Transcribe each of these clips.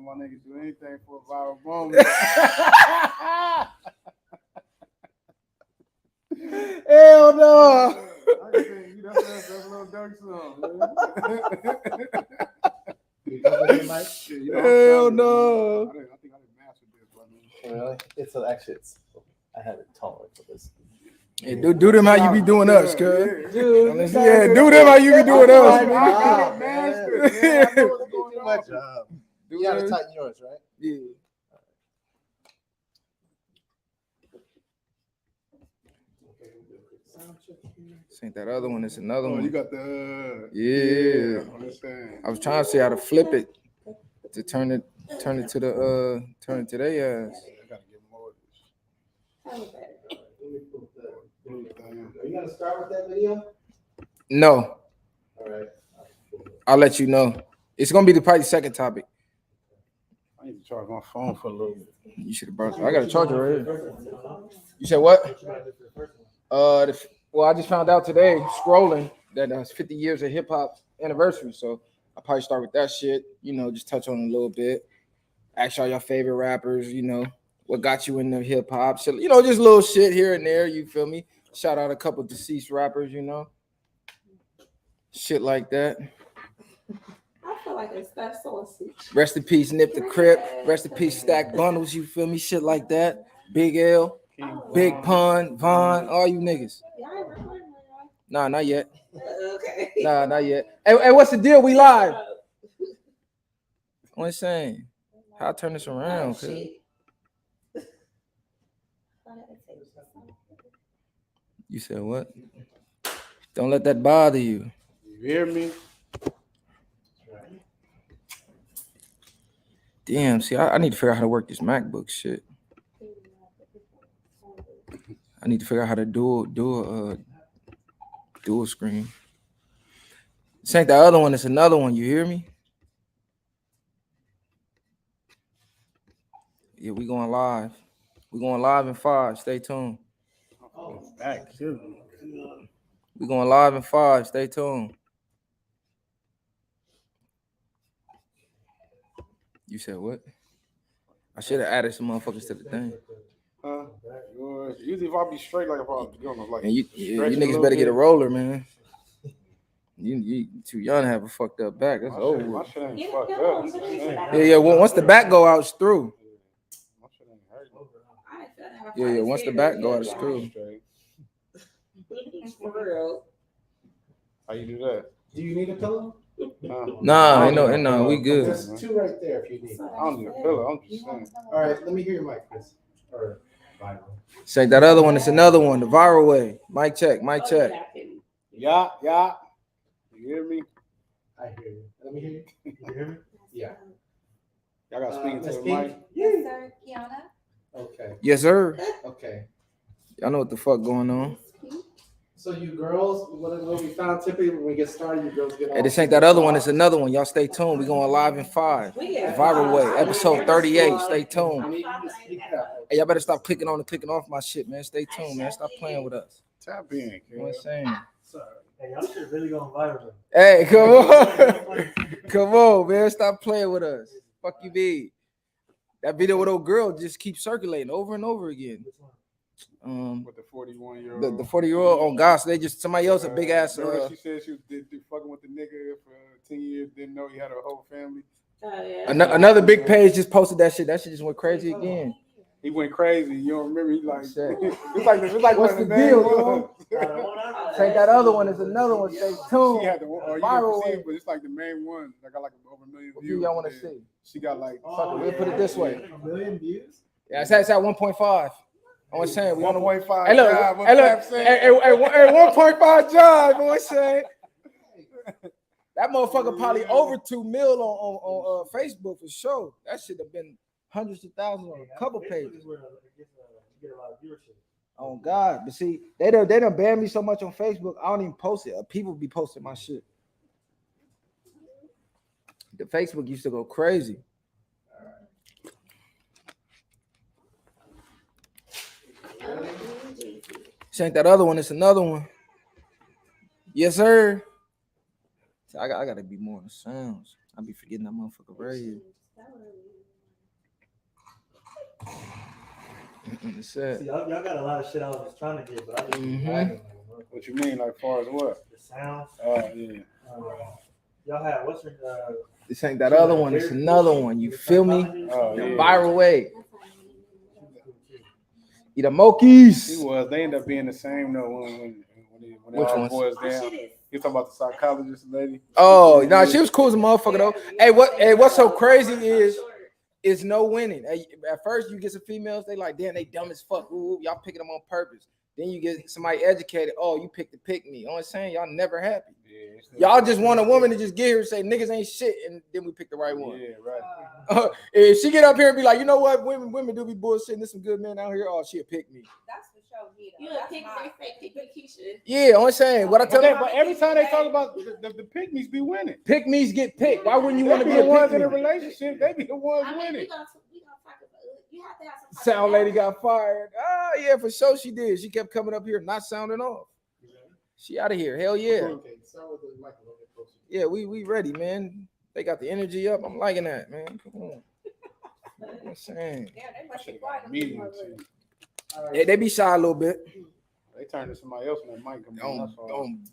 my niggas do anything for a viral moment. Hell no. I can say, that's a little Dirk song. Hell no. I think I didn't master this, Really? I have it tolerant for this. Hey, do them how you be doing us, cuz. Dude, Yeah, do them how you be doing us. I got it mastered. Man. I know what's going Too on. much job. You gotta tighten yours, right? Yeah. This ain't that other one. It's another Oh, one. you got the Yeah. Understand. I was trying to see how to flip it to turn it to their ass. I gotta get more of this. Are you gonna start with that video? No, All right. I'll let you know. It's gonna be probably the second topic. I need to charge my phone for a little bit. You should have brought. I got a charger right here. You said what? Well, I just found out today scrolling that it's 50 years of hip hop anniversary. So I'll probably start with that shit. You know, just touch on it a little bit. Ask y'all your favorite rappers. You know, what got you into hip hop? So, you know, just little shit here and there. You feel me? Shout out a couple deceased rappers. You know, shit like that. I feel like it's that saucy. Rest in peace, Nip the Crip. Rest in peace, Stack Bundles. You feel me? Shit like that. Big L, Big Pun, Von, all you niggas. Nah, not yet. Okay. Nah, not yet. Hey, what's the deal? We live. What I'm saying? How I turn this around? Cuz? You said what? Don't let that bother you. You hear me? Damn, see, I need to figure out how to work this MacBook shit. I need to figure out how to dual screen. This ain't the other one, it's another one. You hear me? Yeah, we going live. We going live in 5. Stay tuned. Back too. We going live in 5. Stay tuned. You said what? I should have added some motherfuckers to the thing. Huh? Usually if I be straight, like if I was going like And you stretch it a niggas little better get a bit. roller, man. You too young to have a fucked up back. That's over. My shit ain't fucked up. Yeah. Well, once the back go out, it's through. My shit ain't hurting. Yeah. Once the back go out, it's through. Straight. For real. How you do that? Do you need a pillow? Nah, no, we good. There's 2 right there if you need. I don't need a pillow. I'm just saying. All right, let me hear your mic, Chris. Or viral. Say that other one. It's another one. The viral way. Mic check. Yeah. You hear me? I hear you. Let me hear you. You hear me? Yeah. Y'all got speaking to Miss the Pink? mic. Yes, sir, Kiana. Okay. Yes, sir. Okay. Y'all know what the fuck going on. So you girls, what we found typically when we get started, you girls get Hey, this ain't that other one. It's another one. Y'all stay tuned. We going live in 5. The viral way. Episode 38. Stay tuned. I need you to speak up. Hey, y'all better stop clicking on and clicking off my shit, man. Stay tuned, man. Stop playing with us. Tap in. You know what I'm saying? Sorry. Hey, y'all shit really going viral. Hey, come on. Come on, man. Stop playing with us. Fuck you, be. That video with old girl just keeps circulating over and over again. With the 41-year-old. The 40-year-old on gosh, they just somebody else a big ass. She said she was fucking with the nigga for 10 years, didn't know he had a whole family. Another big page just posted that shit. That shit just went crazy again. He went crazy. You don't remember? He like, it's like what's the deal, yo? Take that other one. There's another one. Stay tuned. She had the viral one, but it's like the main one. I got like over 1 million views. What y'all want to see? She got like. We'll put it this way. 1 million views? Yeah, it's at 1.5. I was saying we 1.5. Hey, look, hey, 1.5 job. Boy, saying that motherfucker probably over 2 mil on Facebook for sure. That should have been hundreds of thousands on a couple pages. Oh God, but see, they done banned me so much on Facebook. I don't even post it. People be posting my shit. The Facebook used to go crazy. This ain't that other one. It's another one. Yes, sir. I gotta be more on the sounds. I be forgetting that motherfucker right here. It's sad. See, y'all got a lot of shit I was trying to get, but I just What you mean, like far as what? The sounds. Oh yeah. Y'all have what's your This ain't that other one. It's another one. You feel me? Oh The yeah. viral way. Eat a Mokies. He was. They end up being the same though when Which all ones? boys down. You talking about the psychologist lady? Oh, no, she was cool as a motherfucker though. Hey, what's so crazy is no winning. Hey, at first you get some females, they like, damn, they dumb as fuck. Ooh, y'all picking them on purpose. Then you get somebody educated. Oh, you picked to pick me. You know what I'm saying? Y'all never happy. Yeah, Y'all just want a woman to just get here and say niggas ain't shit, and then we pick the right one. Yeah, right. If she get up here and be like, you know what, women do be bullshitting. There's some good men out here. Oh, she'll pick me. That's for sure, me. You a pick Keisha. Yeah, I'm saying what I tell But every time they talk about the pick-me's be winning. pick me's get picked. Why wouldn't you They want to be be the a ones pick in a me? relationship. They be the ones I mean, winning. we gonna talk about. You have to have some. Sound lady got fired. Oh yeah, for sure she did. She kept coming up here not sounding off. She out of here. Hell yeah. Okay, start with the mic a little bit closer. Yeah, we ready, man. They got the energy up. I'm liking that, man. Come on. I'm saying. Yeah, they must be Should've got a quiet. meeting too. All right. They be shy a little bit. They turn to somebody else and that mic come on.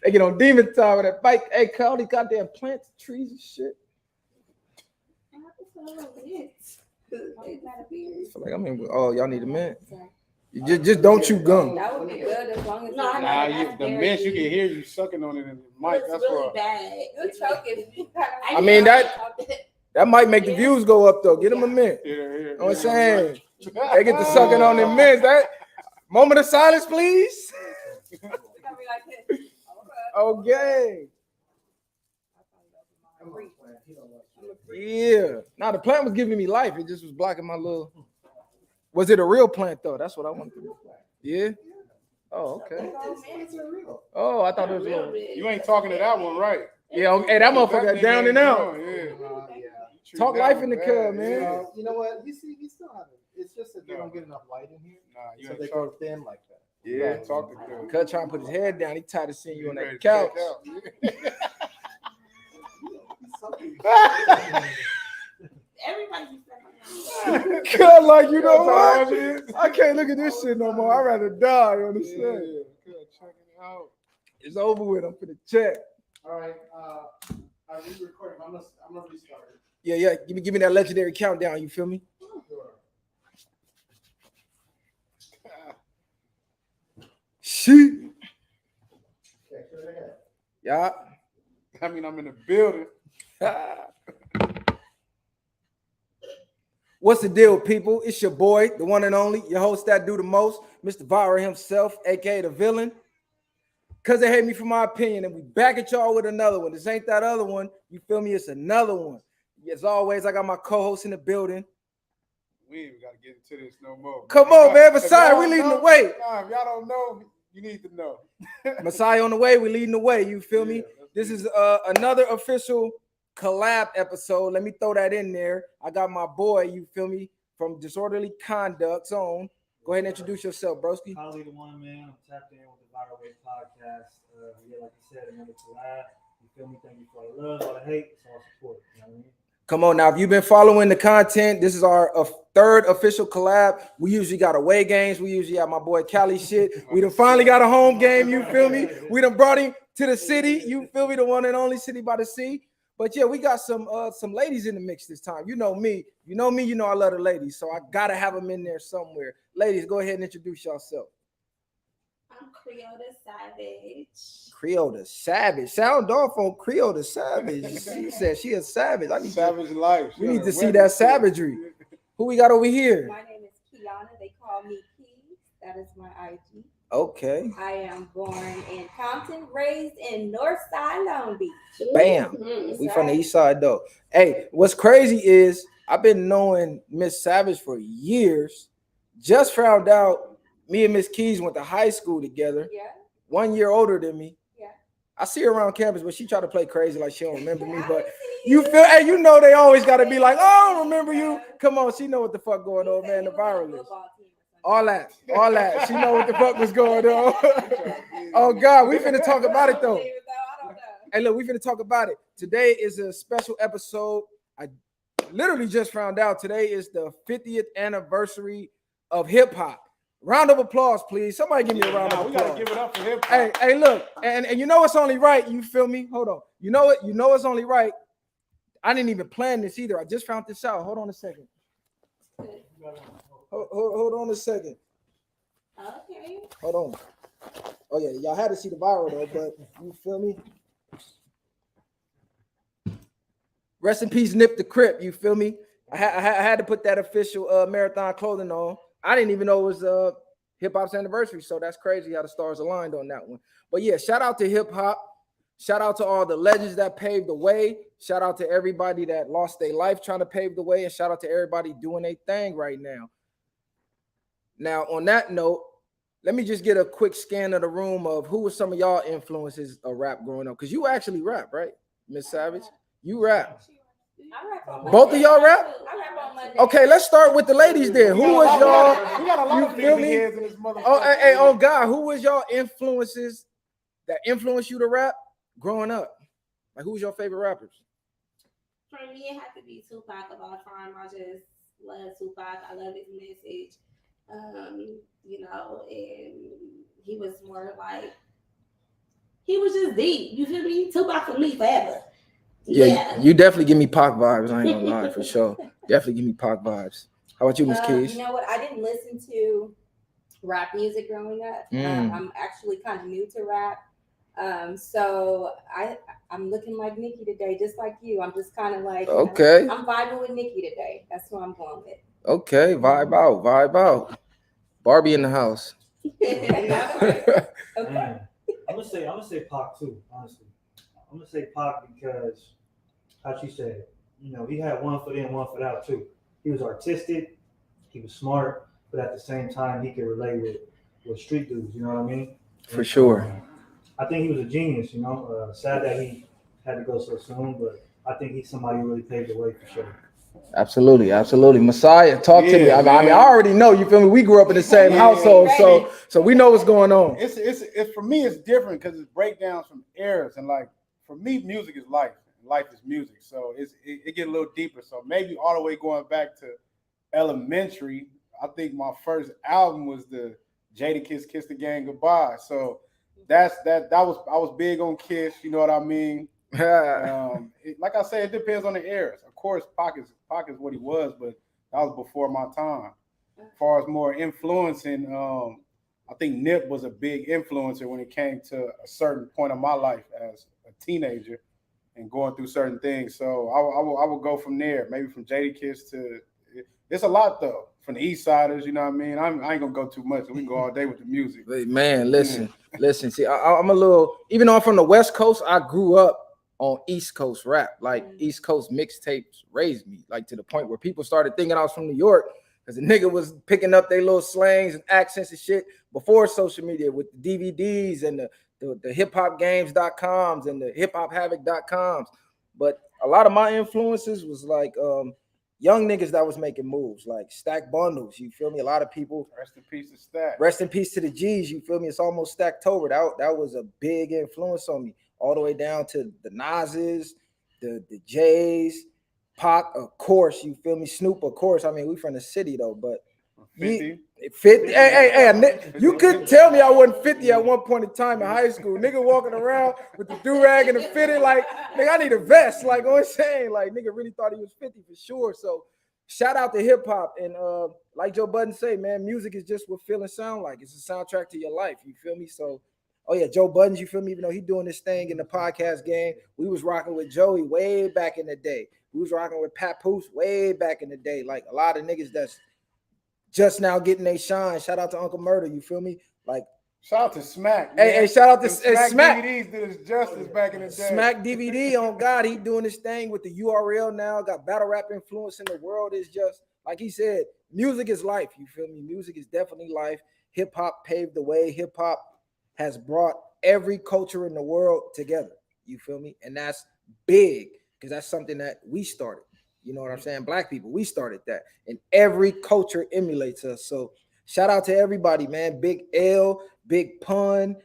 They get on demon time with that bike. Hey, call these goddamn plants, trees, and shit. I feel like I'm in. Oh, y'all need a minute. You just don't chew gum. That would be good as long as No, I know. Nah, the mess you can hear you sucking on it in the mic. It's That's really why. bad. you choking. I mean, that might make the views go up though. Get them a minute. Here, You know what I'm saying? They get to sucking on them mints. That moment of silence, please. Okay. Yeah. Now the plant was giving me life. It just was blocking my little. Was it a real plant though? That's what I wanted to know. Yeah. Oh, okay. Oh, I thought it was. You ain't talking to that one, right? Yeah. Hey, that motherfucker down and out. Yeah. Talk life in the cub, man. You know what? You see, we still have it. It's just that they don't get enough light in here, Nah, you so ain't they talking. go thin like that. Yeah. Talk to them. Cuz trying to put his head down. He tired of seeing you on ready that to couch. Everybody. Cuz like, you know what? I can't look at this shit no more. I'd rather die, you understand? It's over with. I'm finna check. All right. Are we recording? I'm gonna restart it. Yeah. Give me that legendary countdown. You feel me? Sure. Shoot. Okay, go ahead. Yeah. I mean, I'm in the building. What's the deal, people? It's your boy, the one and only, your host that do the most, Mr. Vira himself, aka the villain. Cause they hate me for my opinion, and we back at y'all with another one. This ain't that other one. You feel me? It's another one. As always, I got my co-host in the building. We ain't even got to get into this no more. Come on, man. If Messiah, y'all we don't leading the know- way. Nah, if y'all don't know, you need to know. Messiah on the way. We leading the way. You feel me? Yeah, This is another official collab episode. Let me throw that in there. I got my boy, you feel me, from Disorderly Conduct Zone. Go ahead and introduce yourself, broski. Holly the one man? I'm tapped in with the Viral Way podcast. Yeah, like you said, another collab. You feel me? Thank you for all the love, all the hate, it's all support. You know what I mean? Come on now, if you've been following the content, this is our third official collab. We usually got away games. We usually have my boy Cali shit. We done finally got a home game, you feel me? We done brought him to the city, you feel me? The one and only city by the sea. But yeah, we got some ladies in the mix this time. You know me. You know I love the ladies. So I gotta have them in there somewhere. Ladies, go ahead and introduce yourself. I'm Creole the Savage. Creole the Savage. Sound off on Creole the Savage. She said she a savage. I need Savage life. we need to see that savagery. Who we got over here? My name is Kiana. They call me Keys. That is my IG. Okay. I am born in Compton, raised in Northside Long Beach. Bam. Mhm. We from the east side though. Hey, what's crazy is I've been knowing Miss Savage for years. Just found out me and Miss Keys went to high school together. Yeah. 1 year older than me. Yeah. I see her around campus, but she try to play crazy like she don't remember me. But you feel, hey, you know they always gotta be like, oh, I don't remember you. Come on, she know what the fuck going on, man. The viral is. All that. She know what the fuck was going on. Oh God, we finna talk about it though. I don't know. Hey, look, we finna talk about it. Today is a special episode. literally just found out today is the 50th anniversary of hip hop. Round of applause, please. Somebody give me a round of we applause. gotta give it up for hip hop. Hey, look, and you know it's only right. You feel me? Hold on. You know it's only right. I didn't even plan this either. I just found this out. Hold on a second. Hold on a second. Okay. Hold on. Oh yeah, y'all had to see the viral though, but you feel me? Rest in peace, Nip the Crip. You feel me? I had to put that official marathon clothing on. I didn't even know it was hip hop's anniversary, so that's crazy how the stars aligned on that one. But yeah, shout out to hip hop. Shout out to all the legends that paved the way. Shout out to everybody that lost their life trying to pave the way, and shout out to everybody doing their thing right now. Now, on that note, let me just get a quick scan of the room of who were some of y'all influences of rap growing up. Because you actually rap, right, Miss Savage? You rap. I rap on Both of y'all rap? I rap on Monday. Okay, let's start with the ladies then. Who was y'all? We got a lot You of feel big me? heads in this motherfucker. Oh God, who was y'all influences that influenced you to rap growing up? Like, who's your favorite rappers? For me, it had to be Tupac of all time. I just love Tupac. I love his message. You know, and he was more like, he was just deep. You feel me? Tupac for me forever. Yeah, you definitely give me Pac vibes. I ain't gonna lie, for sure. Definitely give me Pac vibes. How about you, Miss Keys? You know what? I didn't listen to rap music growing up. I'm actually kind of new to rap. So I'm looking like Nicki today, just like you. I'm just kind of like, okay. I'm vibing with Nicki today. That's who I'm going with. Okay, vibe out. Barbie in the house. Okay. Man, I'm gonna say Pac too, honestly. I'm gonna say Pac because, how she said, you know, he had one foot in, one foot out too. He was artistic, he was smart, but at the same time, he could relate with street dudes. You know what I mean? For sure. I think he was a genius. You know, sad that he had to go so soon, but I think he's somebody who really paved the way for sure. Absolutely. Messiah, talk to me. I mean, I already know, you feel me? We grew up in the same household, so we know what's going on. It's for me, it's different because it's breakdowns from eras, and like for me, music is life. Life is music, so it get a little deeper. So maybe all the way going back to elementary, I think my first album was the Jadakiss Kiss the Gang Goodbye. So I was big on Kiss. You know what I mean? Like I said, it depends on the eras. Of course, Pac is what he was, but that was before my time. As far as more influencing, I think Nip was a big influencer when it came to a certain point of my life as a teenager and going through certain things. So I will go from there, maybe from Jadakiss to. It's a lot though from the East Siders. You know what I mean? I ain't gonna go too much. We can go all day with the music. Man, listen. See, I'm a little. Even though I'm from the West Coast, I grew up on East Coast rap. Like East Coast mixtapes raised me, like to the point where people started thinking I was from New York because the nigga was picking up their little slangs and accents and shit before social media with the DVDs and the hiphopgames.coms and the hiphop-havoc.coms. But a lot of my influences was like young niggas that was making moves, like Stack Bundles. You feel me? A lot of people. Rest in peace to Stack. Rest in peace to the G's. You feel me? It's almost Stacktober. That was a big influence on me. All the way down to the Nas's, the J's, Pac, of course. You feel me? Snoop, of course. I mean, we from the city though, but 50. Hey, you couldn't tell me I wasn't 50 at one point in time in high school. Nigga walking around with the do-rag and the fitted, like, nigga, I need a vest. Like, I'm saying, like, nigga really thought he was 50 for sure. So shout out to hip hop. And like Joe Budden say, man, music is just what feeling sound like. It's a soundtrack to your life. You feel me? So, oh yeah, Joe Budden, you feel me? Even though he doing this thing in the podcast game, we was rocking with Joey way back in the day. We was rocking with Papoose way back in the day. Like a lot of niggas that's just now getting they shine. Shout out to Uncle Murder, you feel me? Like shout out to Smack. Hey, shout out to Smack. DVDs did his justice back in the day. Smack DVD on God, he doing this thing with the URL now. Got battle rap influence in the world. Is just like he said, music is life. You feel me? Music is definitely life. Hip hop paved the way. Hip hop has brought every culture in the world together. You feel me? And that's big because that's something that we started. You know what I'm saying? Black people, we started that. And every culture emulates us. So shout out to everybody, man. Big L, Big Pun,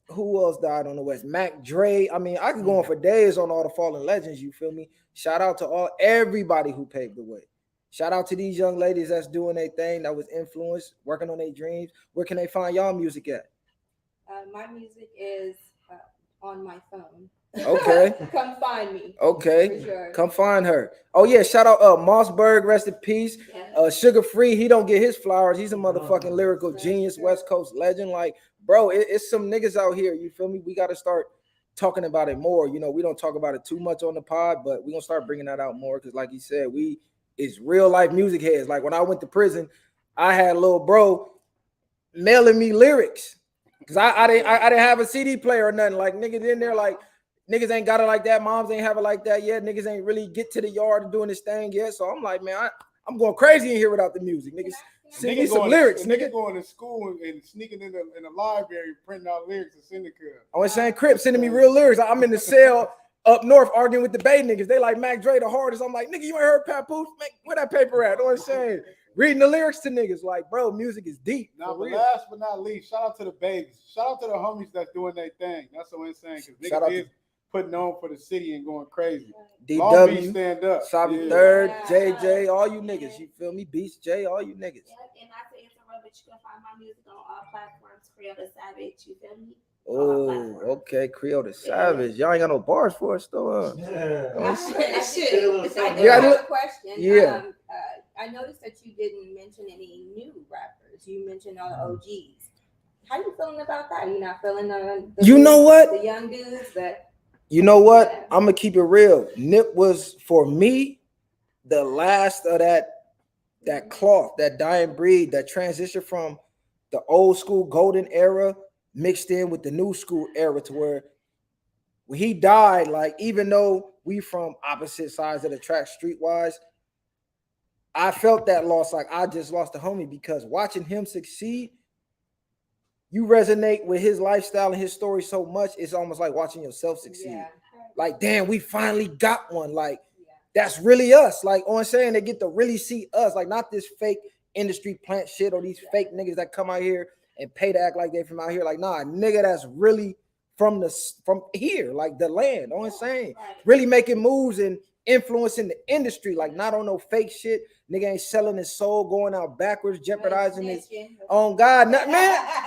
Who else died on the West? Mac Dre. I mean, I could go on for days on all the fallen legends. You feel me? Shout out to everybody who paved the way. Shout out to these young ladies that's doing their thing, that was influenced, working on their dreams. Where can they find y'all music at? My music is on my phone. Okay. Come find me. Okay. For sure. Come find her. Oh yeah, shout out Mossberg, rest in peace. Sugar Free, he don't get his flowers. He's a motherfucking lyrical genius, West Coast legend. Like, bro, it's some niggas out here. You feel me? We got to start talking about it more. You know, we don't talk about it too much on the pod, but we gonna start bringing that out more because, like you said, it's real life music heads. Like when I went to prison, I had a little bro mailing me lyrics because I didn't have a CD player or nothing. Like niggas in there, like niggas ain't got it like that. Moms ain't have it like that yet. Niggas ain't really get to the yard and doing this thing yet. So I'm like, man, I'm going crazy in here without the music. Niggas sing me some lyrics, nigga. Going to school and sneaking in the library, printing out lyrics and sending to I was saying Crip sending me real lyrics. I'm in the cell up north arguing with the Bay niggas. They like Mac Dre the hardest. I'm like, nigga, you ain't heard Papoose? Where that paper at? You know what I'm saying? Reading the lyrics to niggas. Like, bro, music is deep. Now, but last but not least, shout out to the babies. Shout out to the homies that's doing their thing. That's what I'm saying. Because niggas is putting on for the city and going crazy. DW, stand up. Savi Third, JJ, all you niggas. You feel me? Beast J, all you niggas. And not to interrupt, but you can find my music on all platforms. Creole the Savage, you feel me? Oh, okay. Creole the Savage. Y'all ain't got no bars for us, though. I You have a question. Yeah. I noticed that you didn't mention any new rappers. You mentioned all the OGs. How you feeling about that? You not feeling You know what? The young dudes that. You know what? I'm gonna keep it real. Nip was for me the last of that cloth, that dying breed, that transition from the old school golden era mixed in with the new school era, to where when he died, like even though we from opposite sides of the track streetwise, I felt that loss. Like I just lost a homie, because watching him succeed, you resonate with his lifestyle and his story so much, it's almost like watching yourself succeed. Yeah. Like, damn, we finally got one. Like, that's really us. Like, on saying they get to really see us, like not this fake industry plant shit or these fake niggas that come out here and pay to act like they from out here. Like, nah, nigga that's really from here, like the land. On saying really making moves and influencing the industry, like not on no fake shit. Nigga ain't selling his soul, going out backwards, jeopardizing his own God. Man,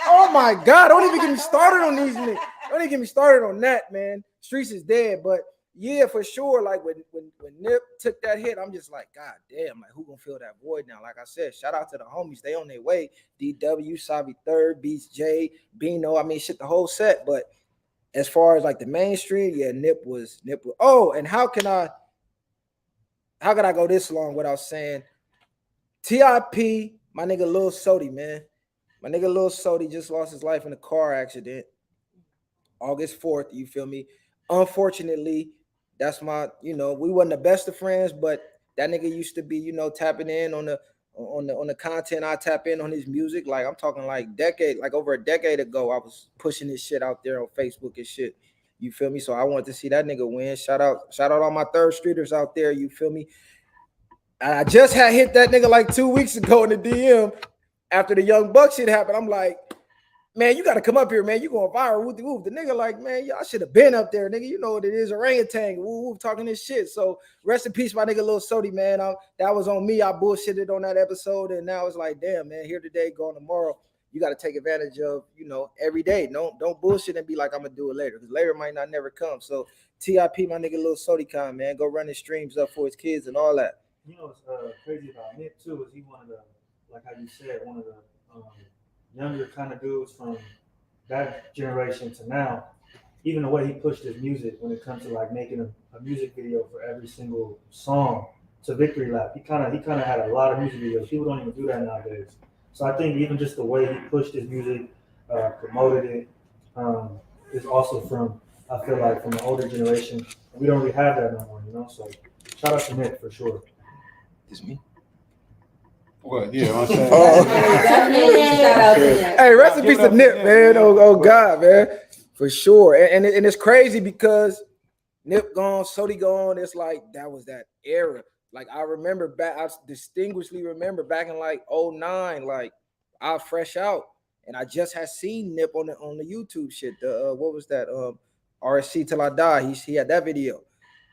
oh my God, don't even get me started on these niggas. Don't even get me started on that, man. Streets is dead, but yeah, for sure. Like when Nip took that hit, I'm just like, God damn, like who gonna fill that void now? Like I said, shout out to the homies, they on their way. DW, Savi Third, Beats J, Bino, I mean shit, the whole set. But as far as like the mainstream, yeah, Nip was. Oh, and how can I go this long without saying TIP, my nigga Lil Sody, man. My nigga Lil Sody just lost his life in a car accident August 4th, you feel me? Unfortunately, that's my, we wasn't the best of friends, but that nigga used to be, tapping in on the content. I tap in on his music. Like I'm talking like over a decade ago, I was pushing this shit out there on Facebook and shit. You feel me? So I wanted to see that nigga win. Shout out all my third streeters out there. You feel me? And I just had hit that nigga like 2 weeks ago in the DM after the Young Buck shit happened. I'm like, man, you got to come up here, man. You going viral. Whoop, whoop. The nigga like, man, y'all should have been up there, nigga. You know what it is, orangutan. Woo, woo, talking this shit. So rest in peace, my nigga Lil Sody, man. That was on me. I bullshitted on that episode, and now it's like, damn, man, here today, gone tomorrow. You got to take advantage of, every day. Don't bullshit and be like, I'm going to do it later, because later might not never come. So TIP, my nigga Lil Sody, man, go run his streams up for his kids and all that. You know what's crazy about Nip too is he one of the, like how you said, one of the younger kind of dudes from that generation to now. Even the way he pushed his music when it comes to like making a music video for every single song to Victory Lap. He kind of had a lot of music videos. People don't even do that nowadays. So I think even just the way he pushed his music, promoted it, is also from, I feel like, from the older generation. And we don't really have that no more, So shout out to Nip for sure. It's me. What? Yeah, I'm saying. Shout out to Nip. Hey, rest in peace to Nip, man. Oh God, man, for sure. And it's crazy because Nip gone, Sody gone. It's like that was that era. Like I distinctly remember back in like 2009, like I was fresh out, And I just had seen Nip on the YouTube shit. The what was that? RSC Till I Die. He had that video.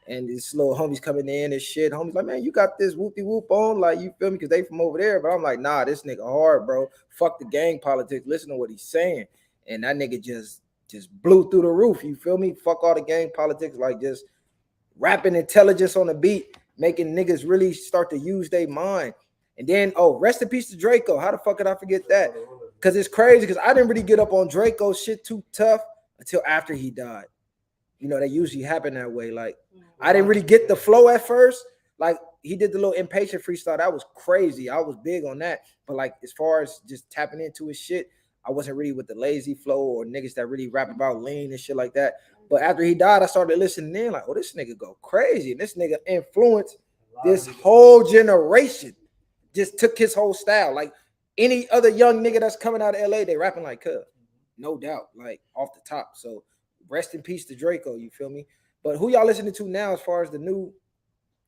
And this little homies coming in and shit. Homies like, man, you got this whoopty whoop on, like, you feel me? Because they from over there. But I'm like, nah, this nigga hard, bro. Fuck the gang politics. Listen to what he's saying. And that nigga just blew through the roof. You feel me? Fuck all the gang politics. Like, just rapping intelligence on the beat, making niggas really start to use their mind. And then, rest in peace to Draco. How the fuck could I forget that? Because it's crazy. Because I didn't really get up on Draco's shit too tough until after he died. You know, that usually happen that way. Like, I didn't really get the flow at first. Like, he did the little impatient freestyle. That was crazy. I was big on that. But like, as far as just tapping into his shit, I wasn't really with the lazy flow or niggas that really rap about lean and shit like that. But after he died, I started listening in like, oh, this nigga go crazy. And this nigga influenced this whole generation. Just took his whole style. Like any other young nigga that's coming out of LA, they rapping like Cub. No doubt. Like off the top. So rest in peace to Draco, you feel me? But who y'all listening to now as far as the new,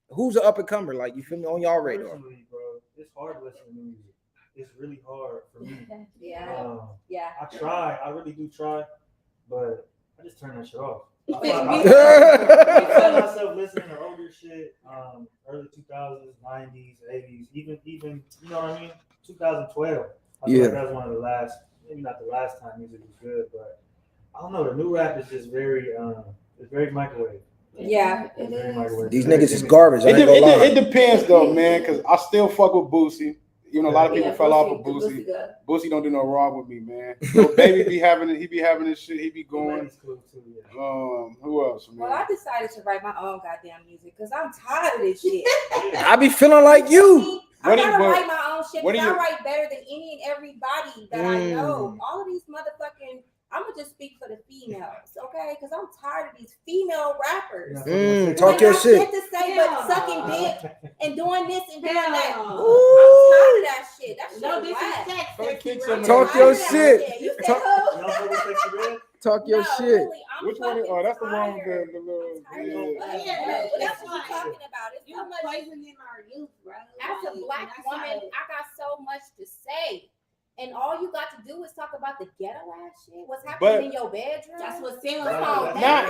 who's an up and comer? Like, you feel me, on y'all radar? Personally, bro, it's hard to listen to music. It's really hard for me. Yeah. I really do try, but I just turn that shit off. I find myself listening to older shit, early 2000s, 90s, 80s, even you know what I mean? 2012. I feel like that was one of the last, maybe not the last time music was good, but I don't know. The new rap is just very, it's very microwave. Yeah, It's very microwave. These niggas is garbage. It depends though, man, because I still fuck with Boosie. You know, a lot of people fell off with Boosie. Boosie don't do no wrong with me, man. So baby be having it. He be having this shit. He be going. Cool too, yeah. Who else, man? Well, I decided to write my own goddamn music because I'm tired of this shit. I be feeling like you. I gotta write my own shit because I write better than any and everybody that I know. All of these motherfucking, I'm gonna just speak for the females, okay? Because I'm tired of these female rappers. Talk your shit. To say but sucking dick and doing this and doing that. I'm tired of that shit. That shit whack. Talk your shit. You said Talk your shit. Really, which one? Oh, that's the one with the little. That's what I'm talking about. It's You're so much. poisoning our youth, bro. As a black woman, I got so much to say. And all you got to do is talk about the ghetto ass shit. What's happening in your bedroom? That's what sells.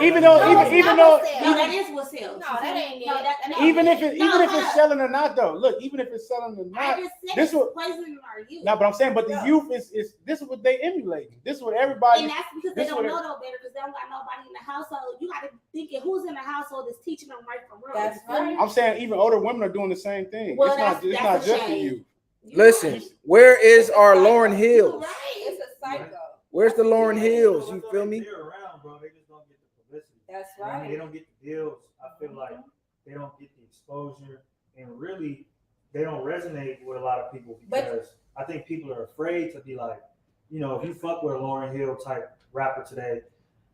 Even though no, that is what sells. No, that ain't it. Even if it's selling or not though. Look, even if it's selling or not, I just said this it's poisoning our youth. No, but I'm saying, but the youth is this is what they emulating. This is what everybody. And that's because they don't know no better because they don't got nobody in the household. You got to think of who's in the household that's teaching them right from wrong. That's right. I'm saying even older women are doing the same thing. Well, it's not just the youth. Listen, where is our Lauryn Hills? Right. It's a cycle. Where's the Lauryn Hills? You feel me? They're around, bro. They just don't get the publicity. That's You know what I mean? right. They don't get the deals. I feel like they don't get the exposure, and really, they don't resonate with a lot of people because I think people are afraid to be like, you know, if you fuck with a Lauryn Hill type rapper today,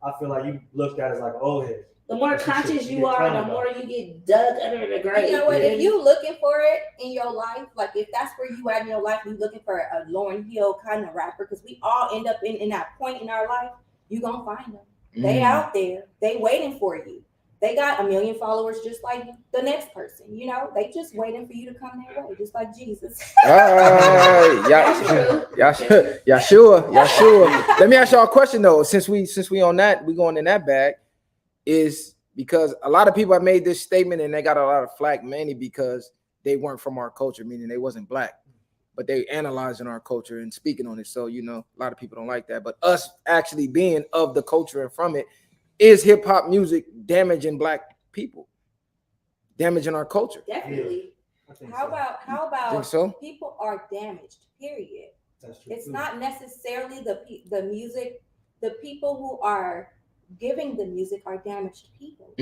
I feel like you looked at as like an old head. The more conscious you are, the more you get dug under the grave. You know what? If you looking for it in your life, like if that's where you at in your life, you looking for a Lauryn Hill kind of rapper, because we all end up in that point in our life, you gonna find them. They out there. They waiting for you. They got 1 million followers just like the next person. You know, they just waiting for you to come their way, just like Jesus. Y'all sure? Let me ask y'all a question though. Since we on that, we going in that bag. Is because a lot of people have made this statement and they got a lot of flack, mainly because they weren't from our culture, meaning they wasn't black, but they analyzing our culture and speaking on it. So, you know, a lot of people don't like that. But us actually being of the culture and from it, is hip hop music damaging black people, damaging our culture? Definitely. How about Think so? people are damaged, period. That's true. It's not necessarily the music. The people who are giving the music are damaged people.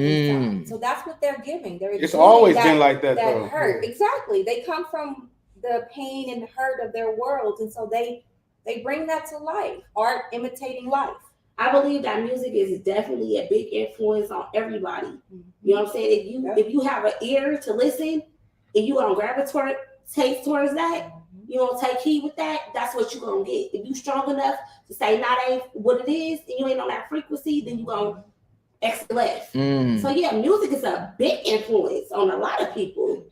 So that's what they're giving. It's always been like that though. Hurt. Exactly. They come from the pain and hurt of their worlds, and so they bring that to life. Art imitating life. I believe that music is definitely a big influence on everybody. You know what I'm saying? If you have an ear to listen and you gonna gravitate towards that, you gonna take heed with that, that's what you're gonna get. If you strong enough to say that ain't what it is, and you ain't on that frequency, then you gonna exit left. So yeah, music is a big influence on a lot of people.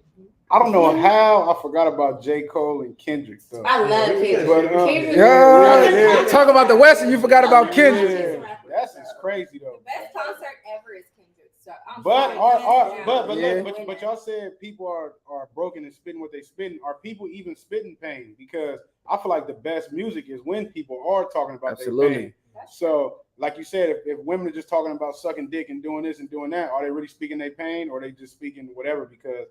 I don't know how I forgot about J. Cole and Kendrick though. I love Kendrick. But, Kendrick. Yeah. Talk about the West and you forgot about Kendrick. Yeah, that's just crazy though. The best concert ever is Kendrick. So I'm But sorry, but y'all said people are broken and spitting what they spitting. Are people even spitting pain? Because I feel like the best music is when people are talking about their pain. So, like you said, if women are just talking about sucking dick and doing this and doing that, are they really speaking their pain or are they just speaking whatever? Because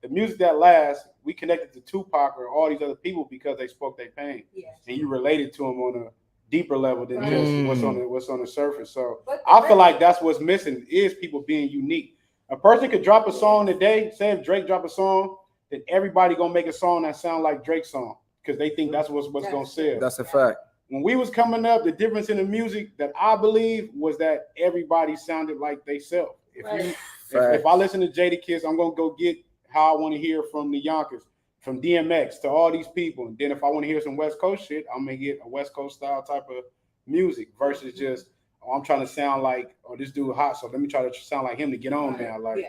the music that lasts, we connected to Tupac or all these other people because they spoke their pain, and you related to them on a deeper level than just what's on the surface. So I feel like that's what's missing is people being unique. A person could drop a song today. Say if Drake drop a song, then everybody gonna make a song that sound like Drake's song because they think that's what's gonna sell. That's a fact. When we was coming up, the difference in the music that I believe was that everybody sounded like they self. If I listen to Jadakiss, I'm gonna go get how I want to hear from the Yonkers, from DMX to all these people. And then if I want to hear some West Coast shit, I'm gonna get a West Coast style type of music versus just, oh, I'm trying to sound like, oh, this dude hot, so let me try to sound like him to get on now. Like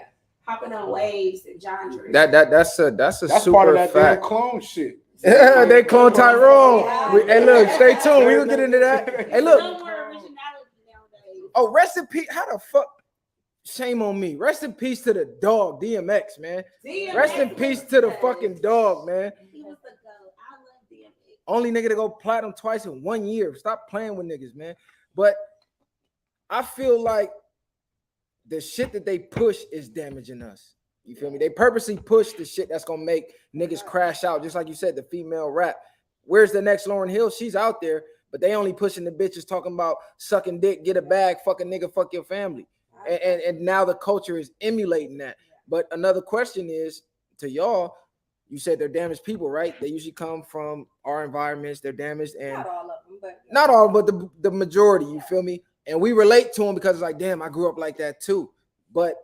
hopping on waves and genres. That's that's super part of that fact. damn clone shit. Yeah, they clone Tyrone. Hey, look, stay tuned. We will get into that. Hey, look. No more originality nowadays. Oh, rest in peace. How the fuck? Shame on me. Rest in peace to the dog, DMX, man. Rest in peace to the fucking dog, man. He was the GOAT. I love DMX. Only nigga to go platinum twice in 1 year. Stop playing with niggas, man. But I feel like the shit that they push is damaging us. You feel me? They purposely push the shit that's gonna make niggas crash out. Just like you said, the female rap. Where's the next Lauryn Hill? She's out there, but they only pushing the bitches talking about sucking dick, get a bag, fuck a nigga, fuck your family. And now the culture is emulating that. But another question is to y'all, you said they're damaged people, right? They usually come from our environments, they're damaged, and not all of them, but not all, but the majority, you feel me? And we relate to them because it's like, damn, I grew up like that too. But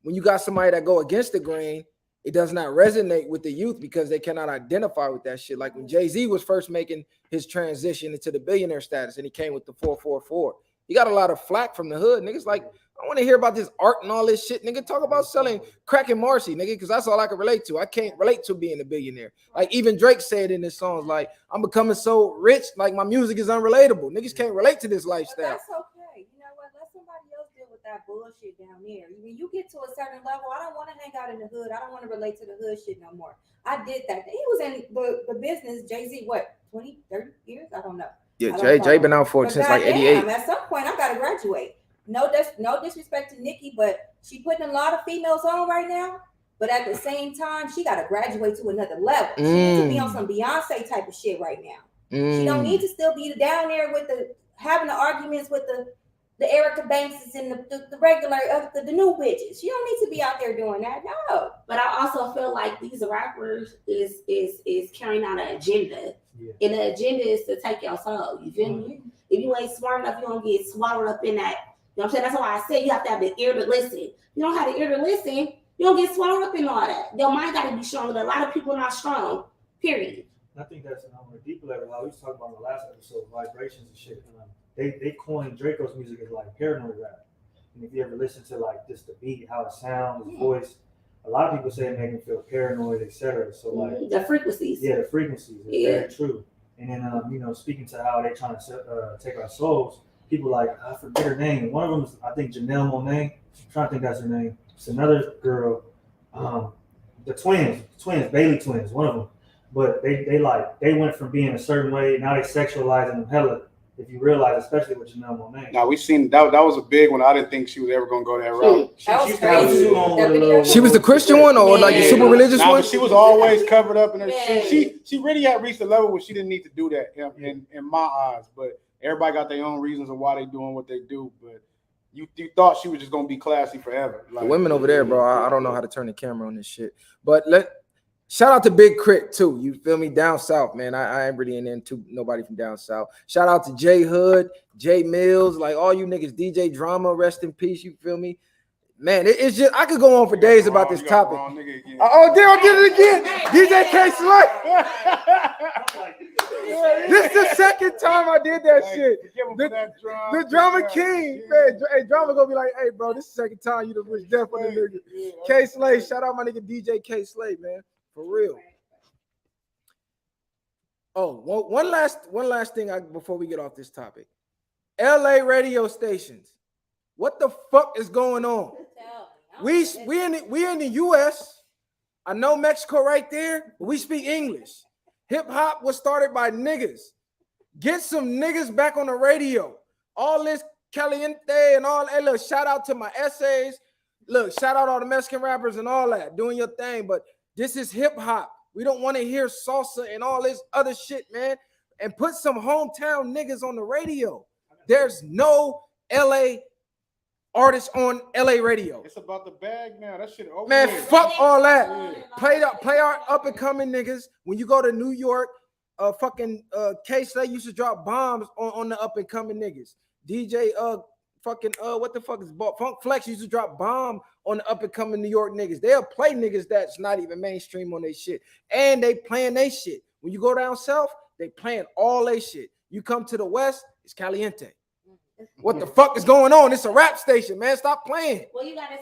when you got somebody that go against the grain, it does not resonate with the youth because they cannot identify with that shit. Like when Jay-Z was first making his transition into the billionaire status and he came with the 444, he got a lot of flack from the hood. Niggas like, I want to hear about this art and all this shit. Nigga, talk about selling crack and Marcy, nigga, because that's all I can relate to. I can't relate to being a billionaire. Like even Drake said in his songs, like, I'm becoming so rich, like my music is unrelatable. Niggas can't relate to this lifestyle. But that's okay. You know what? Let somebody else deal with that bullshit down there. When you get to a certain level, I don't want to hang out in the hood. I don't want to relate to the hood shit no more. I did that. He was in the business, Jay-Z, what, 20, 30 years? I don't know. Yeah, Jay been out for it since like 88. At some point, I got to graduate. No disrespect to Nicki, but she putting a lot of females on right now. But at the same time, she got to graduate to another level. She needs to be on some Beyonce type of shit right now. She don't need to still be down there with having the arguments with the Erica Banks and the regular the new bitches. She don't need to be out there doing that. No. But I also feel like these rappers is carrying out an agenda. Yeah. And the agenda is to take your soul. You feel me? If you ain't smart enough, you're gonna get swallowed up in that. You know what I'm saying? That's why I said you have to have the ear to listen. You don't have the ear to listen, you don't get swallowed up in all that. Your mind got to be strong. A lot of people are not strong. Period. I think that's on a deeper level. How we was talking about in the last episode, vibrations and shit. They coined Draco's music as like paranoid rap. And if you ever listen to like just the beat, how it sounds, his voice, a lot of people say it make him feel paranoid, etc. So like the frequencies. Yeah, the frequencies. It's very true. And then speaking to how they're trying to take our souls, people like, I forget her name. One of them is I think Janelle Monáe. I'm trying to think that's her name. It's another girl. The twins, Bailey twins, one of them. But they went from being a certain way, now they sexualizing them hella. If you realize, especially with Janelle Monáe. Now we seen that was a big one. I didn't think she was ever gonna go that route. She was the Christian one or like the super religious one? She was always covered up in her shit. She really had reached a level where she didn't need to do that in my eyes. But everybody got their own reasons of why they doing what they do. But you thought she was just gonna be classy forever. Like, the women over there, bro. I don't know how to turn the camera on this shit. But shout out to Big Crit too. You feel me? Down south, man. I ain't really into nobody from down south. Shout out to J Hood, J Mills, like all you niggas. DJ Drama, rest in peace. You feel me? Man, it's just I could go on for days about this topic. Oh, damn, I did it again. DJ K Slay. This is the second time I did that shit. The Drama King, man. Hey, Drama gonna be like, hey, bro, this is the second time you done wish death on the nigga. K Slay, shout out my nigga DJ K Slay, man. For real. Oh, one last thing before we get off this topic. LA radio stations. What the fuck is going on? We in the US. I know Mexico right there, but we speak English. Hip hop was started by niggas. Get some niggas back on the radio. All this caliente and all that. Look, shout out to my essays. Look, shout out all the Mexican rappers and all that, doing your thing. But this is hip hop. We don't want to hear salsa and all this other shit, man. And put some hometown niggas on the radio. There's no LA artists on LA radio. It's about the bag now. That shit over. Man, with. fuck all that. Yeah. Play our up and coming niggas. When you go to New York, K-Slay used to drop bombs on the up and coming niggas. DJ what the fuck is Funk Flex used to drop bomb on the up and coming New York niggas. They'll play niggas that's not even mainstream on their shit. And they playing they shit. When you go down south, they playing all they shit. You come to the west, it's caliente. What the fuck is going on? It's a rap station, man. Stop playing. Well, you gotta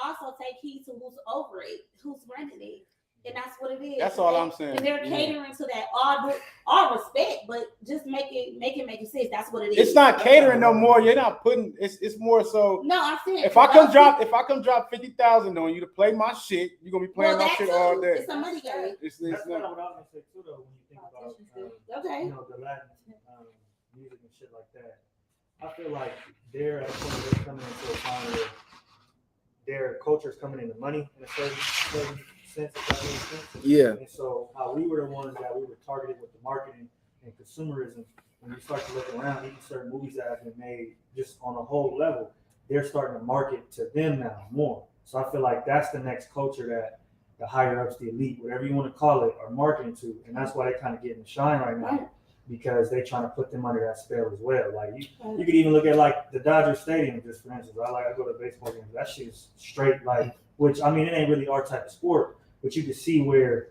also take heed to who's over it, who's running it, and that's what it is. That's all I'm saying. And they're catering to that. All respect, but just make it make sense. That's what it is. It's not catering no more. You're not putting. It's more so. No, I'm saying If I come drop 50,000 on you to play my shit, you're gonna be playing my shit all day. It's a money game. It's That's what I not. was gonna say too, though. When you think about Okay. you know, the Latin music and shit like that, I feel like they're at a point where they're coming into a time where their culture is coming into money in a certain sense, if that makes sense. Yeah. And so how we were the ones that we were targeted with the marketing and consumerism, when you start to look around, even certain movies that have been made just on a whole level, they're starting to market to them now more. So I feel like that's the next culture that the higher ups, the elite, whatever you want to call it, are marketing to. And that's why they kind of getting the shine right now, because they're trying to put them under that spell as well. Like you could even look at like the Dodger Stadium, just for instance. I go to baseball games. That shit is straight like, which I mean, it ain't really our type of sport, but you can see where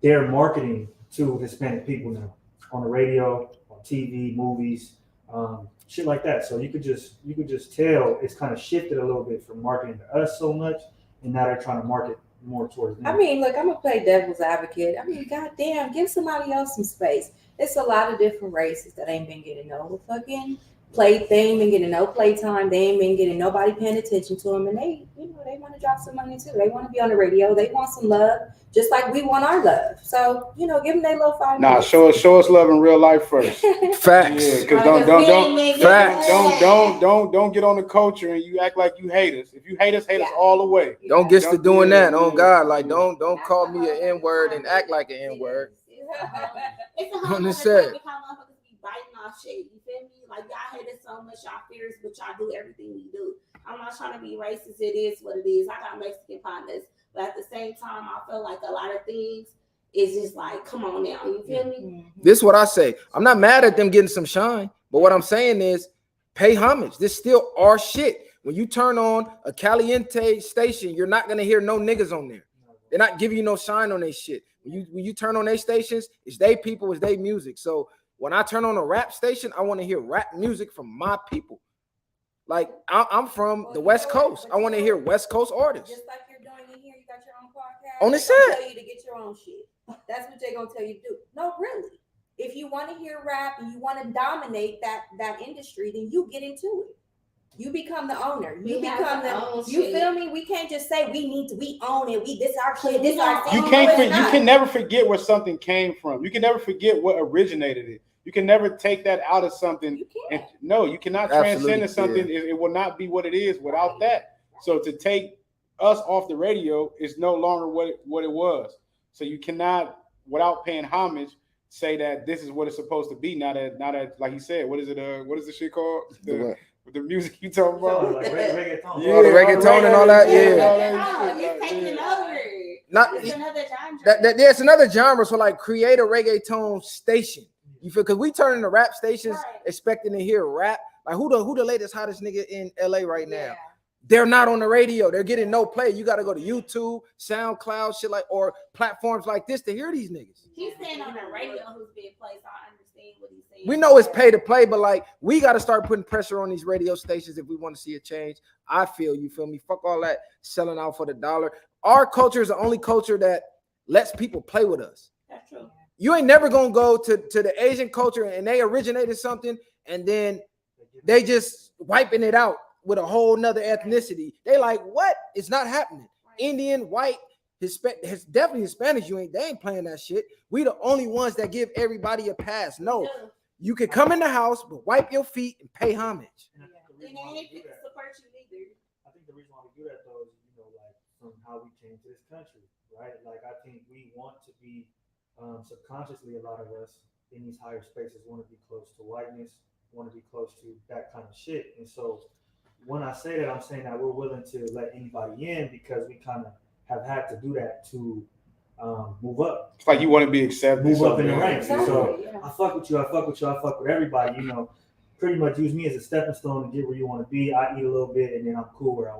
they're marketing to Hispanic people now on the radio, on TV, movies, shit like that. So you could just tell it's kind of shifted a little bit from marketing to us so much, and now they're trying to market more towards them. I mean, look, I'm gonna play devil's advocate. I mean, goddamn, give somebody else some space. It's a lot of different races that ain't been getting no fucking play. They ain't been getting no playtime. They ain't been getting nobody paying attention to them, and they want to drop some money too. They want to be on the radio. They want some love, just like we want our love. So give them their little 5 Nah, minutes. show us love in real life first. Facts. Yeah, because Facts. don't get on the culture and you act like you hate us. If you hate us all the way. Don't get to Don't doing do that. it. On God, like don't call me an N-word and act like an N-word. It's a whole On other the set. topic how motherfuckers be biting off shit. You feel me? Like y'all hate us so much, y'all fears, but y'all do everything we do. I'm not trying to be racist. It is what it is. I got Mexican partners, but at the same time, I feel like a lot of things is just like, come on now. You feel me? This is what I say. I'm not mad at them getting some shine, but what I'm saying is pay homage. This still our shit. When you turn on a Caliente station, you're not gonna hear no niggas on there. They're not giving you no shine on their shit. When you turn on their stations, it's they people, it's their music. So when I turn on a rap station, I want to hear rap music from my people. Like I'm from the West Coast. I want to hear West Coast artists. Just like you're doing it here, you got your own podcast. On the They're gonna set. tell you to get your own shit. That's what they're gonna tell you to do. No, really. If you want to hear rap and you want to dominate that industry, then you get into it. You become the owner. You become the. You feel me? We can't just say we own it. This our shit. This our thing. You can never forget where something came from. You can never forget what originated it. You can never take that out of something. You And can't. no, you cannot Absolutely, transcend to something. yeah. It will not be what it is without that. So to take us off the radio is no longer what it was. So you cannot, without paying homage, say that this is what it's supposed to be. Now that like he said, what is it? What is the shit called? The music you talking about? Like reggaeton. Yeah, the reggaeton and all that, It's taking over. Not It's another genre. there's another genre. So like create a reggaeton station. You feel, because we turn into rap stations Right. expecting to hear rap. Like who the latest hottest nigga in LA right now? Yeah. They're not on the radio. They're getting no play. You got to go to YouTube, SoundCloud, shit like, or platforms like this to hear these niggas. He's saying on the radio who's being played, so I understand what he's saying. We know it's pay to play, but like we got to start putting pressure on these radio stations if we want to see a change. I feel, you feel me? Fuck all that selling out for the dollar. our culture is the only culture that lets people play with us. That's true. You ain't never gonna go to the Asian culture and they originated something and then they just wiping it out with a whole nother ethnicity. They like, what? It's not happening. Indian, white, definitely Hispanics. They ain't playing that shit. We the only ones that give everybody a pass. No, you can come in the house, but wipe your feet and pay homage. And I think the And reason why they we ain't do fit to that, support you either. I think the reason why we do that though is, like from how we came to this country, right? Like I think we want to be subconsciously, a lot of us in these higher spaces want to be close to whiteness, want to be close to that kind of shit. And so when I say that, I'm saying that we're willing to let anybody in because we kind of have had to do that to move up. It's like you want to be accepted. Move up in the man. ranks. And so Exactly, yeah. I fuck with you, I fuck with you, I fuck with everybody, pretty much use me as a stepping stone to get where you want to be. I eat a little bit and then I'm cool where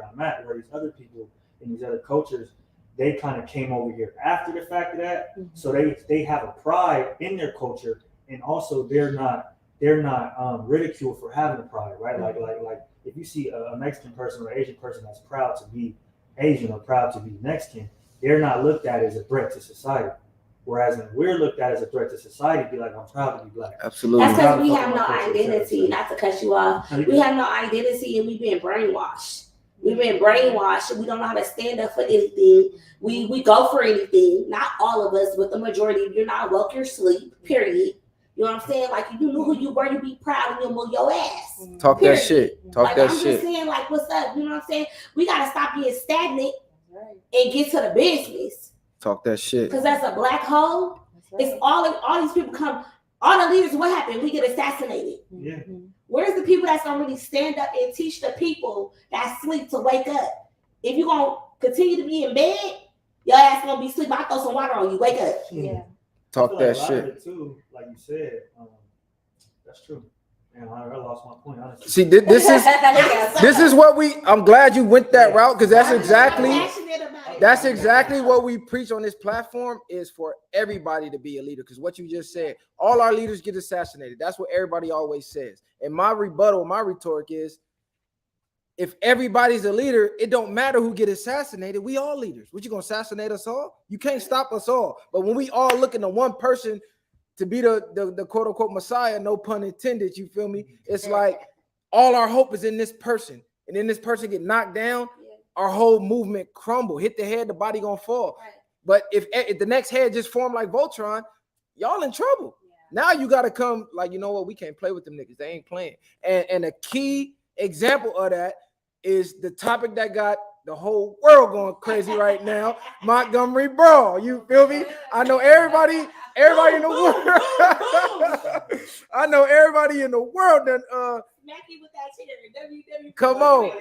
I'm at. Where these other people in these other cultures, they kind of came over here after the fact of that. Mhm. So they have a pride in their culture, and also they're not ridiculed for having a pride, right? Like if you see a Mexican person or Asian person that's proud to be Asian or proud to be Mexican, they're not looked at as a threat to society. Whereas when we're looked at as a threat to society, be like, I'm proud to be black. Absolutely. That's because we Not have no fucking with identity. Not to cut you off. No, you We good. have no identity and we've been brainwashed. We've been brainwashed. We don't know how to stand up for anything. We go for anything. Not all of us, but the majority. If you're not woke, you're asleep. Period. You know what I'm saying? Like if you knew who you were, you'd be proud and you'll move your ass. Talk Period. that shit. Talk Like that I'm shit. just saying, like, what's up? You know what I'm saying? We gotta stop being stagnant That's right. and get to the business. Talk that shit. Because that's a black hole. That's right. It's all these people come. All the leaders, what happened? We get assassinated. Yeah. Mhm. Where's the people that's gonna really stand up and teach the people that sleep to wake up? If you're gonna continue to be in bed, your ass gonna be sleeping. I throw some water on you. Wake up. Yeah. Talk I feel that like a lot of shit. it too, like you said, that's true. And I lost my point, honestly. See, this is what I'm glad you went that route because that's I'm exactly passionate about it. That's exactly what we preach on this platform is for everybody to be a leader. Because what you just said, all our leaders get assassinated. That's what everybody always says. And my rhetoric is, if everybody's a leader, it don't matter who get assassinated. We all leaders. What, you gonna assassinate us all? You can't stop us all. But when we all looking to one person to be the quote unquote Messiah, no pun intended, you feel me? It's like all our hope is in this person. And then this person get knocked down, Yeah, our whole movement crumble. Hit the head, the body gonna fall. right. But if the next head just formed like Voltron, y'all in trouble. Now you gotta come like, you know what? We can't play with them niggas. They ain't playing. And a key example of that is the topic that got the whole world going crazy right now, Montgomery Brawl. You feel me? I know everybody in the world. I know everybody in the world that Smack you with that chair. WWE. come on.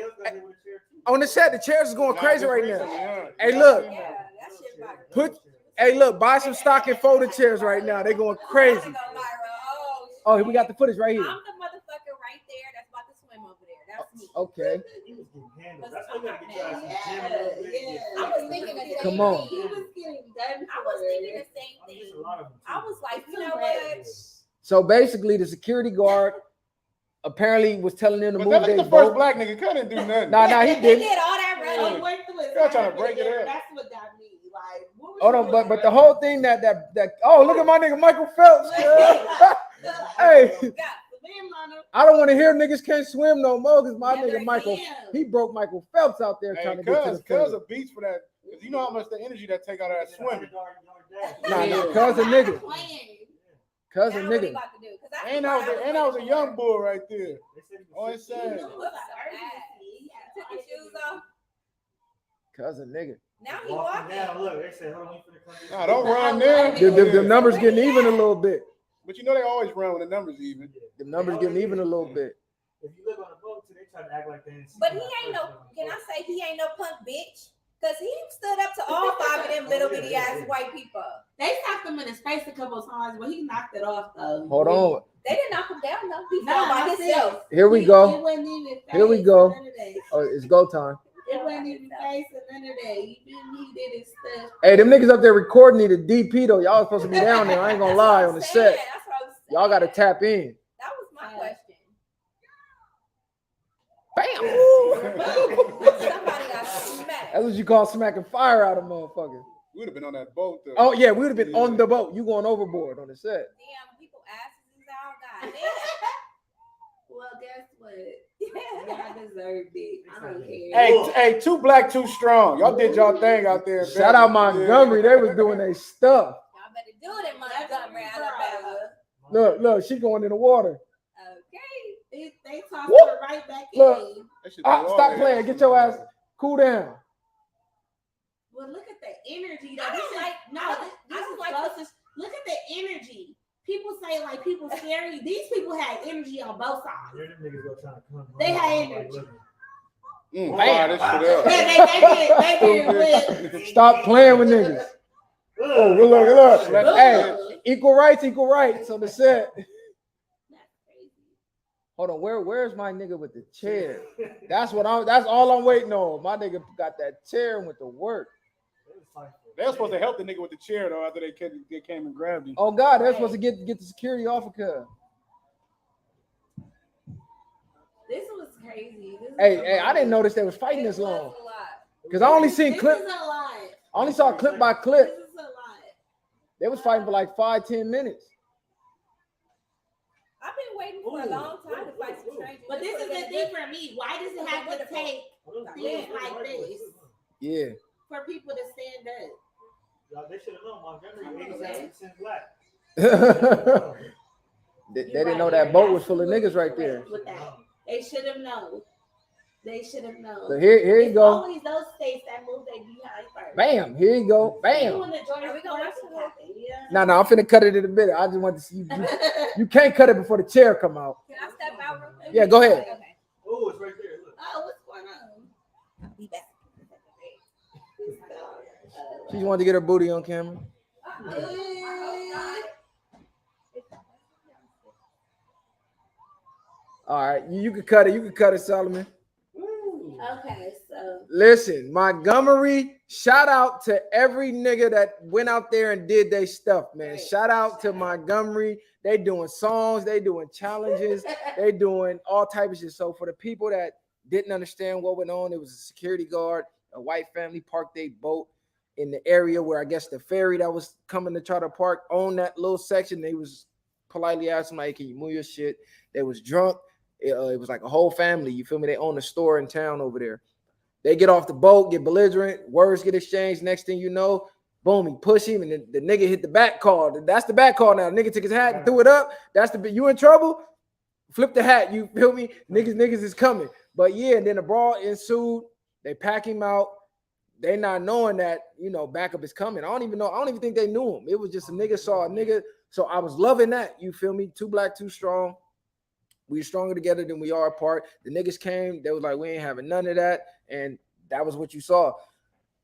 On the set, the chairs is going crazy right now. Hey, look. Yeah, that shit about to Put hey, look, buy some stock and folded chairs right now. They going crazy. Oh, we got the footage right I'm here. the motherfucker right there that's about to swim over there. That's me. Okay. He was getting handled. That's why you gotta get your ass in the gym a little bit. Yeah. I was thinking the same Come on. He thing. was getting done. I was thinking the same I mean, it's thing. a lot of them, too. I was like, you Too know bad. what? So basically, the security guard apparently was telling them to But move that ain't their the first boat. black nigga couldn't do nothing. Nah, he They didn't. did all that Oh, running. wait till it's Y'all trying to time break it again. up. That's what got me. Like, what was Hold you on, but doing, the bro? whole thing that oh, look at my nigga Michael Phelps. Hey, Swim on him. I don't want to hear niggas can't swim no more because my Yeah, nigga they Michael, can. he broke Michael Phelps out there trying Hey, to get to cuz the finish. a beast for that. Cause you know how much the energy that take out of that swimming. Nah, cuz a nigga. Playing. Cuz a Now what he nigga. about to do? 'Cause that's And the I part was a waiting young for. bull right there. Oh, it's You sad. knew it was an urgency. Took his shoes off. Cuz a nigga. Now he Walking walking. down, look, they said, hold on, we finna come Nah, don't run there. The numbers getting even a little bit. But you know they always run when the numbers even. The numbers getting even a little bit. If you live on a boat, too, they try to act like they didn't see But he that ain't first no, time on the can I boat. say he ain't no punk bitch? Because he stood up to all five of them little bitty ass white people. They knocked him in his face a couple of times, but he knocked it off though. Hold on. They didn't knock him down though. He Nah, fell by I said- himself. Here we It go. wasn't even Here we face go. or none of that. Oh, it's go time. It wasn't even face or none of that. He did his stuff. Hey, them niggas up there recording need a DP though. Y'all supposed to be down there. I ain't gonna That's what lie I'm on the saying. set. That's what I was Y'all gotta saying. tap in. That was my question. Bam. Somebody got smacked. That's what you call smacking fire out of motherfuckers. We would have been on that boat though. Oh yeah, we would have been Yeah. on the boat. You going overboard on the set. Damn, people asses is out. God Well, guess what? Y'all deserved it. I don't care. Hey, too black, too strong. Y'all did y'all thing out there. Shout out Montgomery. They was doing their stuff. Y'all better do it in Montgomery, Alabama. Look, she going in the water. Okay. They tossed Whoop. her right back Look. in. Stop playing. Get your ass. Cool down. Well, look at the energy. I This don't is like- no. I don't- This I don't is like closest. Look at the energy. People say like people scare you. These people had energy on both sides. Them niggas go trying to come. They had I'm energy. look, Fire this shit up. They did Stop playing with niggas. Oh, look. Hey, equal rights on the set. Hold on, where's my nigga with the chair? That's all I'm waiting on. My nigga got that chair and went to work. They were supposed to help the nigga with the chair though after they came and grabbed him. Oh God, they're supposed to get the security off of her. This was crazy. This Hey, I didn't notice they was fighting this long. Because I only seen This clip. is a lot. I only saw clip by This clip. is a lot. They was fighting for like 5-10 minutes. I've been waiting for a long time to fight some strangers. But this is the thing for me. Why does it have to take things like this Yeah. for people to stand up? Y'all, they should have known Montgomery 87% black. They didn't know that boat was full of niggas right there. With that. They should have known. They should have known. So here you It's go. always those states that move their behind first. Bam. Here you go. Bam. When the Georgia Are we gonna Floyd watch happened, yeah. No, I'm finna cut it in a minute. I just want to see you. You can't cut it before the chair come out. Can I step out real quick? Yeah, go ahead. Okay. Oh, it's right there. Look. Oh, what's going on? I'll be back. She just wanted to get her booty on camera. All right, you can cut it. You can cut it, Solomon. Okay, so Listen, Montgomery, shout out to every nigga that went out there and did their stuff, man. Shout out to Montgomery. They doing songs, they doing challenges, they doing all type of shit. So for the people that didn't understand what went on, it was a security guard, a white family parked their boat in the area where I guess the ferry that was coming to try to park on that little section. They was politely asking like, "Can you move your shit?" They was drunk. It was like a whole family. You feel me? They own a store in town over there. They get off the boat, get belligerent, words get exchanged. Next thing you know, boom, he push him, and the nigga hit the back call. That's the back call now. The nigga took his hat and threw it up. That's the you in trouble? Flip the hat. You feel me? Niggas is coming. But yeah, and then the brawl ensued. They pack him out. They not knowing that, you know, backup is coming. I don't even think they knew him. It was just a nigga saw a nigga. So I was loving that. You feel me? Too black, too strong. We stronger together than we are apart. The niggas came, they was like, we ain't having none of that. And that was what you saw.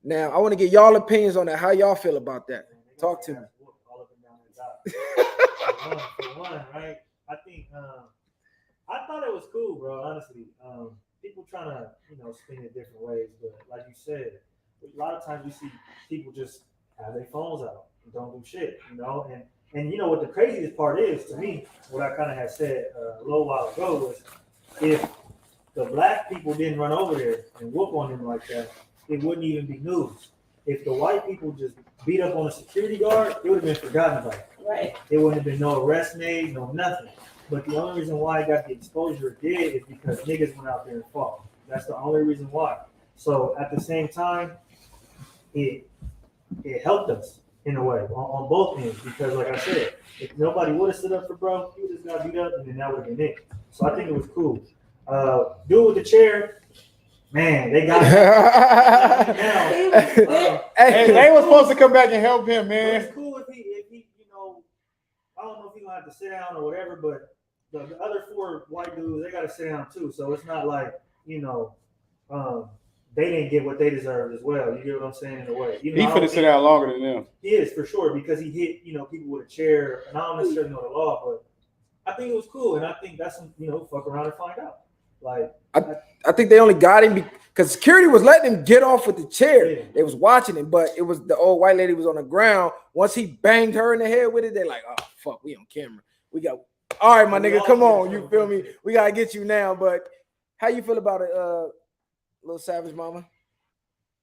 Now, I want to get y'all opinions on that. How y'all feel about that? Talk to me. All up and down that dock. For one, right? I think I thought it was cool, bro. Honestly, people trying to spin it different ways, but like you said, a lot of times we see people just have their phones out and don't do shit, And you know what the craziest part is to me, what I kind of had said a little while ago was, if the black people didn't run over there and whoop on them like that, it wouldn't even be news. If the white people just beat up on a security guard, it would have been forgotten about. right. There wouldn't have been no arrest made, no nothing. But the only reason why it got the exposure it did is because niggas went out there and fought. That's the only reason why. So at the same time, it helped us in a way on both ends, because like I said, if nobody would have stood up for bro, he would just got beat up, and then that would have been it. So I think it was cool. Dude with the chair, man, they got it. Now, Hey, they were supposed to come back and help him, but man. it's cool if he, I don't know if he's gonna have to sit down or whatever, but the other 4 white dudes, they gotta sit down too. So it's not like, they didn't get what they deserved as well. You get what I'm saying in a way. He could have sit down longer than them. He is for sure, because he hit, people with a chair, and I don't necessarily know the law, but I think it was cool, and I think that's some, fuck around and find out. Like, I think they only got him because security was letting him get off with the chair. Yeah. They was watching him, but it was the old white lady was on the ground. Once he banged her in the head with it, they're like, oh fuck, we on camera. We got all right, my nigga, come on. You feel me? We gotta get you now. But how you feel about it, little Savage Mama?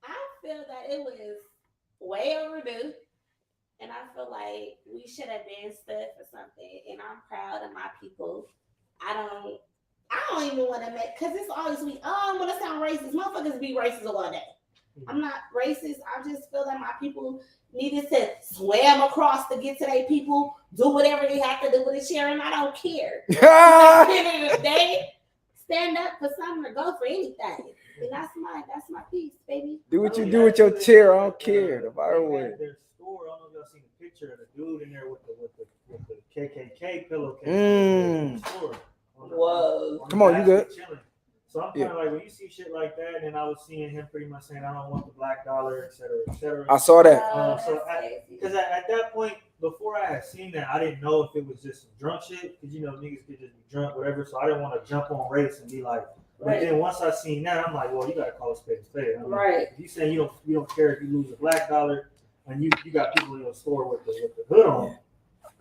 I feel that it was way overdue. And I feel like we should have been stood for something. And I'm proud of my people. I don't even want to make, because it's always I don't want to sound racist. Motherfuckers be racist all day. I'm not racist. I just feel that my people needed to swim across to get to their people, do whatever they have to do with a chair, and I don't care. At the end of the day, stand up for something or go for anything. And that's my piece, baby. Do what you do with your chair. I don't care. The viral way. Their store. I don't know if y'all seen the picture of the dude in there with the KKK pillowcase. Mm. In the store. Whoa. Come on, you good? Chilling. So I'm kind of like, when you see shit like that, and I was seeing him pretty much saying, I don't want the black dollar, et cetera, et cetera. I saw that. Because at that point, before I had seen that, I didn't know if it was just some drunk shit, because, you know, niggas could just be drunk, whatever, so I didn't want to jump on race and be like, but then once I seen that, I'm like, well, you got to call a spade a spade. I mean, Right. if you saying you don't care if you lose a black dollar, and you got people in your store with the hood on,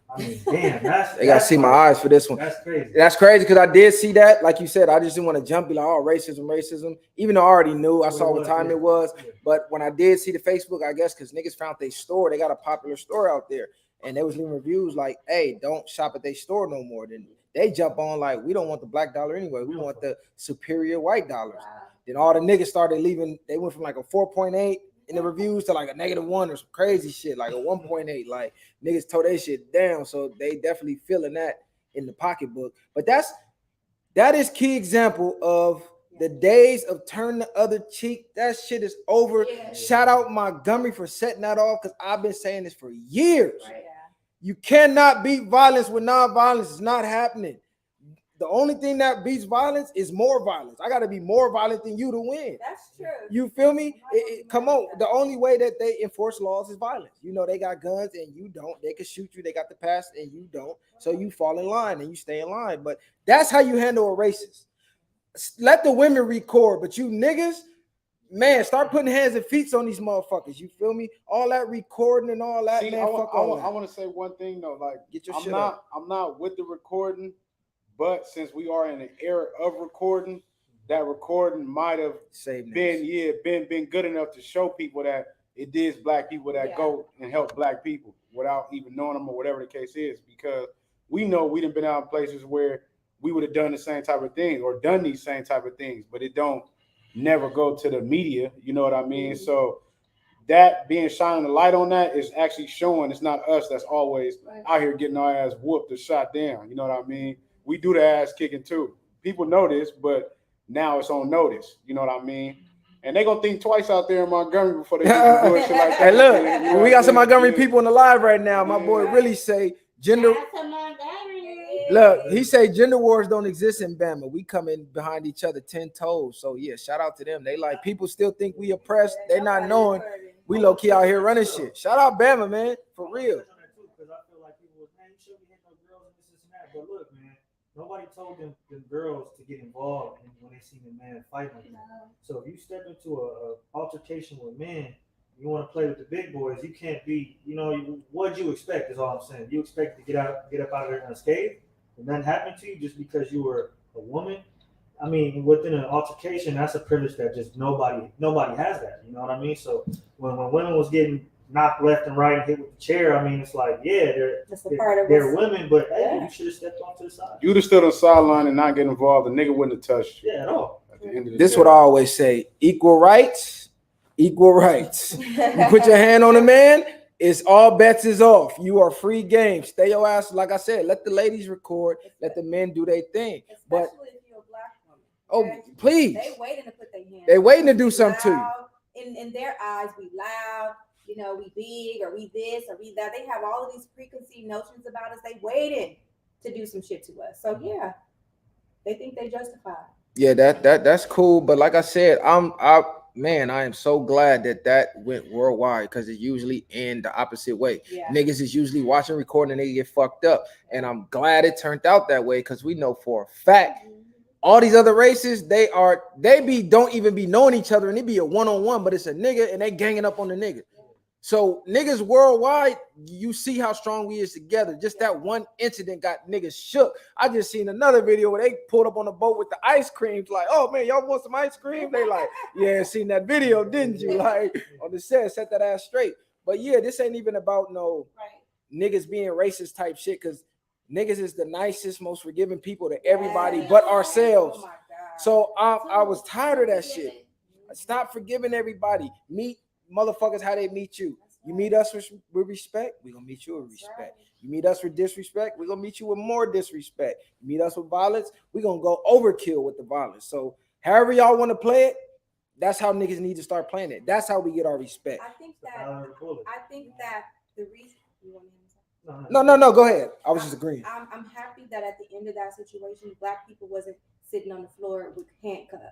I mean, damn, They gotta see my eyes for this one. That's crazy. That's crazy because I did see that. Like you said, I just didn't want to jump, be like, oh, racism. Even though I already knew, I saw what time it was. But when I did see the Facebook, I guess because niggas found their store, they got a popular store out there, and they was leaving reviews like, hey, don't shop at their store no more. Then they jump on like, we don't want the black dollar anyway. We want the superior white dollars. Then all the niggas started leaving. They went from like a 4.8 in the reviews to like a -1 or some crazy shit, like a 1.8. Like niggas tore their shit down. So they definitely feeling that in the pocketbook. But that is key example of the days of turn the other cheek. That shit is over. Yeah. Shout out Montgomery for setting that off, because I've been saying this for years. Right. You cannot beat violence with non-violence. It's not happening. The only thing that beats violence is more violence. I got to be more violent than you to win. That's true. You feel me? Come on. The only way that they enforce laws is violence. You know, they got guns and you don't. They can shoot you. They got the pass and you don't. So you fall in line and you stay in line. But that's how you handle a racist. Let the women record. But you niggas, man, start putting hands and feet on these motherfuckers. You feel me? All that recording and all that, See, man. I fuck all that. want to say one thing though. Like, Get your I'm shit not up. I'm not with the recording, but since we are in an era of recording, that recording might have Save been niggas. been good enough to show people that it is black people that go and help black people without even knowing them or whatever the case is, because we know we done been out in places where we would have done the same type of things or done these same type of things, but it don't never go to the media, you know what I mean? Mm-hmm. So that being shining the light on that is actually showing it's not us that's always out here getting our ass whooped or shot down, you know what I mean? We do the ass kicking too. People know this, but now it's on notice, you know what I mean? And they gonna think twice out there in Montgomery before they do shit like that. Hey, look, You know we got some what I'm Montgomery saying? people in the live right now. My boy really say gender. Shout out to Montgomery. Look, he say gender wars don't exist in Bama. We come in behind each other 10 toes. So yeah, shout out to them. They like, people still think we oppressed. They not knowing we low key out here running shit. Shout out Bama, man, for real. Because I feel like people was, man, you shouldn't be hitting no girls and this and that. But look, man, nobody told them girls to get involved when they see the man fight like that. So if you step into a altercation with men, you want to play with the big boys, you can't be, you know, what'd you expect is all I'm saying. You expect to get up out of there unscathed, and nothing happened to you just because you were a woman. I mean, within an altercation, that's a privilege that just nobody has that. You know what I mean? So when women was getting knocked left and right and hit with the chair, I mean, it's like, yeah, they're women, but hey, you should have stepped off to the side. You'd have stood on the sideline and not get involved. The nigga wouldn't have touched you. Yeah, at all. At the end of the This day. what I always say: equal rights, equal rights. You put your hand on a man, it's all bets is off. You are free game. Stay your ass. Like I said, let the ladies record. Let the men do their thing. But Especially if you're a black woman. oh, please, They waiting to put their hands. they waiting to do something to you. In their eyes, we loud. You know, we big or we this or we that. They have all of these preconceived notions about us. They waiting to do some shit to us. So yeah, they think they justified. Yeah, that's cool. But like I said, I am so glad that went worldwide, because it usually end the opposite way. Yeah. Niggas is usually watching, recording, and they get fucked up. And I'm glad it turned out that way, because we know for a fact all these other races, they don't even be knowing each other, and it be a one-on-one, but it's a nigga and they ganging up on the nigga. So niggas worldwide, you see how strong we is together. Just that one incident got niggas shook. I just seen another video where they pulled up on the boat with the ice creams. Like, oh man, y'all want some ice cream? They like, yeah, seen that video, didn't you? Like on the set that ass straight. But yeah, this ain't even about no niggas being racist type shit. Cause niggas is the nicest, most forgiving people to everybody but ourselves. Oh my God. So I was tired of that shit. Stop forgiving everybody. Meet motherfuckers how they meet you. You meet us with respect, we're gonna meet you with respect. You meet us with disrespect, we're gonna meet you with more disrespect. You meet us with violence, we're gonna go overkill with the violence. So however y'all want to play it, that's how niggas need to start playing it. That's how we get our respect. I think that the reason you want me to say? No, go ahead. I was just agreeing. I'm happy that at the end of that situation, Black people wasn't sitting on the floor with handcuffs.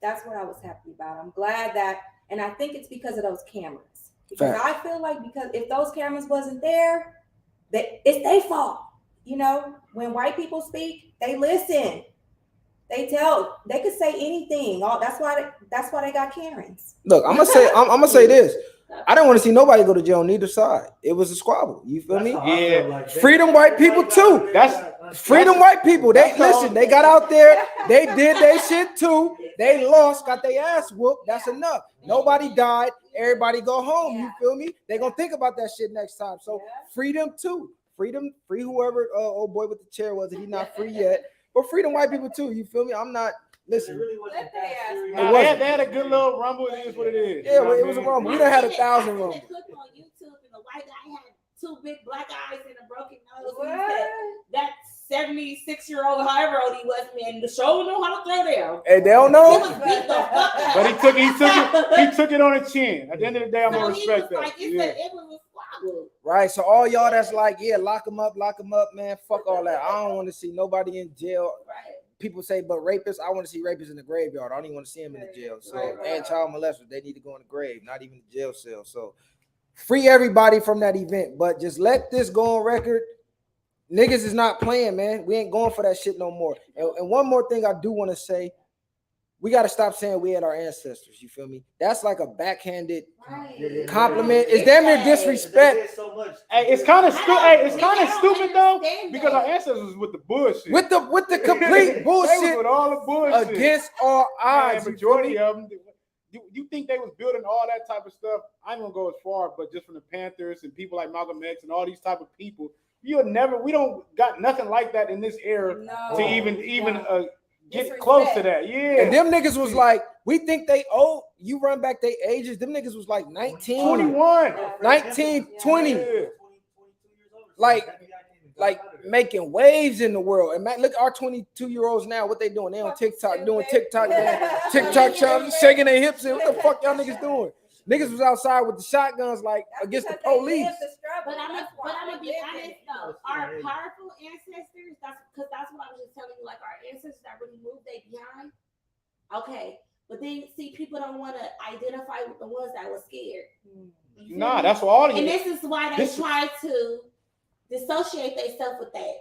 That's what I was happy about. I'm glad that, and I think it's because of those cameras. Because I feel like because if those cameras wasn't there, it's their fault. You know, when white people speak, they listen. They could say anything. That's why they got Karens. Look, I'm gonna say this. I didn't want to see nobody go to jail on either side. It was a squabble. You feel me? Yeah. Like Freedom white people too. That's Freedom white people. They listen, they got out there, they did their shit too. They lost, got their ass whooped. That's enough. Nobody died. Everybody go home. You feel me? They gonna think about that shit next time. So freedom too. Freedom, free whoever old boy with the chair was. He not free yet. But freedom white people too. You feel me? I'm not listen. It really wasn't that serious. Nah, they had a good little rumble. It is what it is. Yeah, well, it was a rumble. We done had 1,000 rumbles. Clip on YouTube and the white guy had 2 big black eyes and a broken nose. And he said, that 76-year-old, however old he was, man, the show knew how to throw down. Hey, they don't He know. was beat the fuck out. But he took it on the chin. At the end of the day, I'm gonna respect that. Like, it was a squabble. Right. So all y'all that's like, yeah, lock them up, man. Fuck all that. I don't want to see nobody in jail. Right. People say, but rapists, I want to see rapists in the graveyard. I don't even want to see them in the jail. So and child molesters, they need to go in the grave, not even the jail cell. So free everybody from that event, but just let this go on record. Niggas is not playing, man. We ain't going for that shit no more. And one more thing I do want to say, we got to stop saying we had our ancestors. You feel me? That's like a backhanded compliment. It's damn near disrespect. So much. Hey, it's kind of stupid. Hey, it's kind of stupid though, because our ancestors was with the bullshit. With the complete They bullshit was with all the bullshit against all odds. Man, majority of them. You think they was building all that type of stuff? I'm gonna go as far, but just from the Panthers and people like Malcolm X and all these type of people, we don't got nothing like that in this era to even get close to that. Yeah. And them niggas was like, we think they old. You run back their ages. Them niggas was like 19, 21, 19, 20. Yeah. Like making waves in the world. And man, look, our 22-year-olds now, what they doing? They on TikTok doing TikTok challenges, shaking their hips. And what the fuck y'all niggas doing? Niggas was outside with the shotguns, like against the police. But I'm gonna be honest though. Our powerful ancestors, that's what I was just telling you. Like our ancestors that really moved they behind. Okay, but then see, people don't want to identify with the ones that were scared. Nah, that's what all of you. And this is why they try to dissociate themselves with that.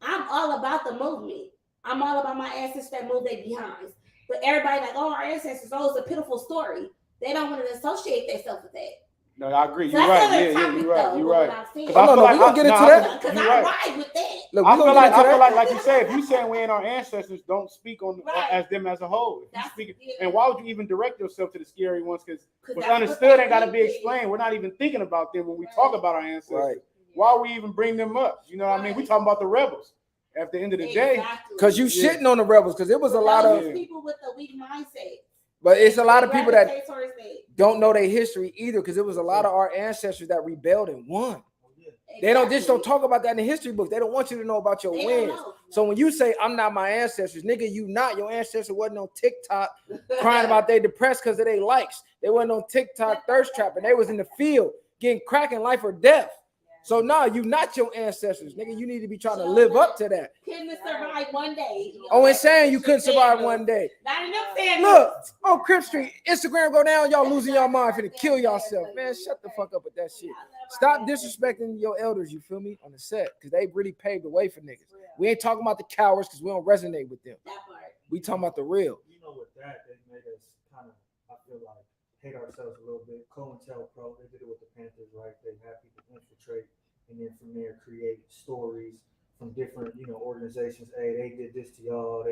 I'm all about the movement. I'm all about my ancestors that moved their behinds. But everybody like, oh, our ancestors, oh, it's a pitiful story. They don't want to associate themselves with that. No, I agree. So You're that's right. another Yeah, topic, you're right. though, You're what right. I'm saying. we gonna get into that. Because You're I right. ride with that. Look, I we feel gonna get into that. like you said, if you saying we ain't our ancestors, don't speak on as them as a whole. If you speak, and why would you even direct yourself to the scary ones? Because what's understood ain't got to be explained. We're not even thinking about them when we talk about our ancestors. Right. Why we even bring them up? You know what I mean? We talking about the rebels. At the end of the day, Because you shitting on the rebels, because it was a lot of people with the weak mindset. but it's a lot of people that gravitate towards that. don't know their history either, because it was a lot of our ancestors that rebelled and won. They don't talk about that in the history books. They don't want you to know about your They don't wins. know. So when you say I'm not my ancestors, nigga, you not. Your ancestors wasn't on TikTok crying about they depressed because of their likes. They wasn't on TikTok thirst trapping. They was in the field getting cracking life or death. So no, you not your ancestors, nigga. You need to be trying to live up to that. Couldn't survive one day. Oh, and saying you couldn't survive one day. Not enough saying. Look, on Crip Street, Instagram go down, y'all losing your mind for to kill yourself. Man, shut the fuck up with that shit. Stop disrespecting your elders, you feel me, on the set, because they really paved the way for niggas. We ain't talking about the cowards because we don't resonate with them. That part. We talking about the real. You know, with that, they made us kind of, I feel like, hate ourselves a little bit. COINTELPRO, they did it with the Panthers, right? They have people infiltrate and then from there create stories from different, organizations. Hey, they did this to y'all.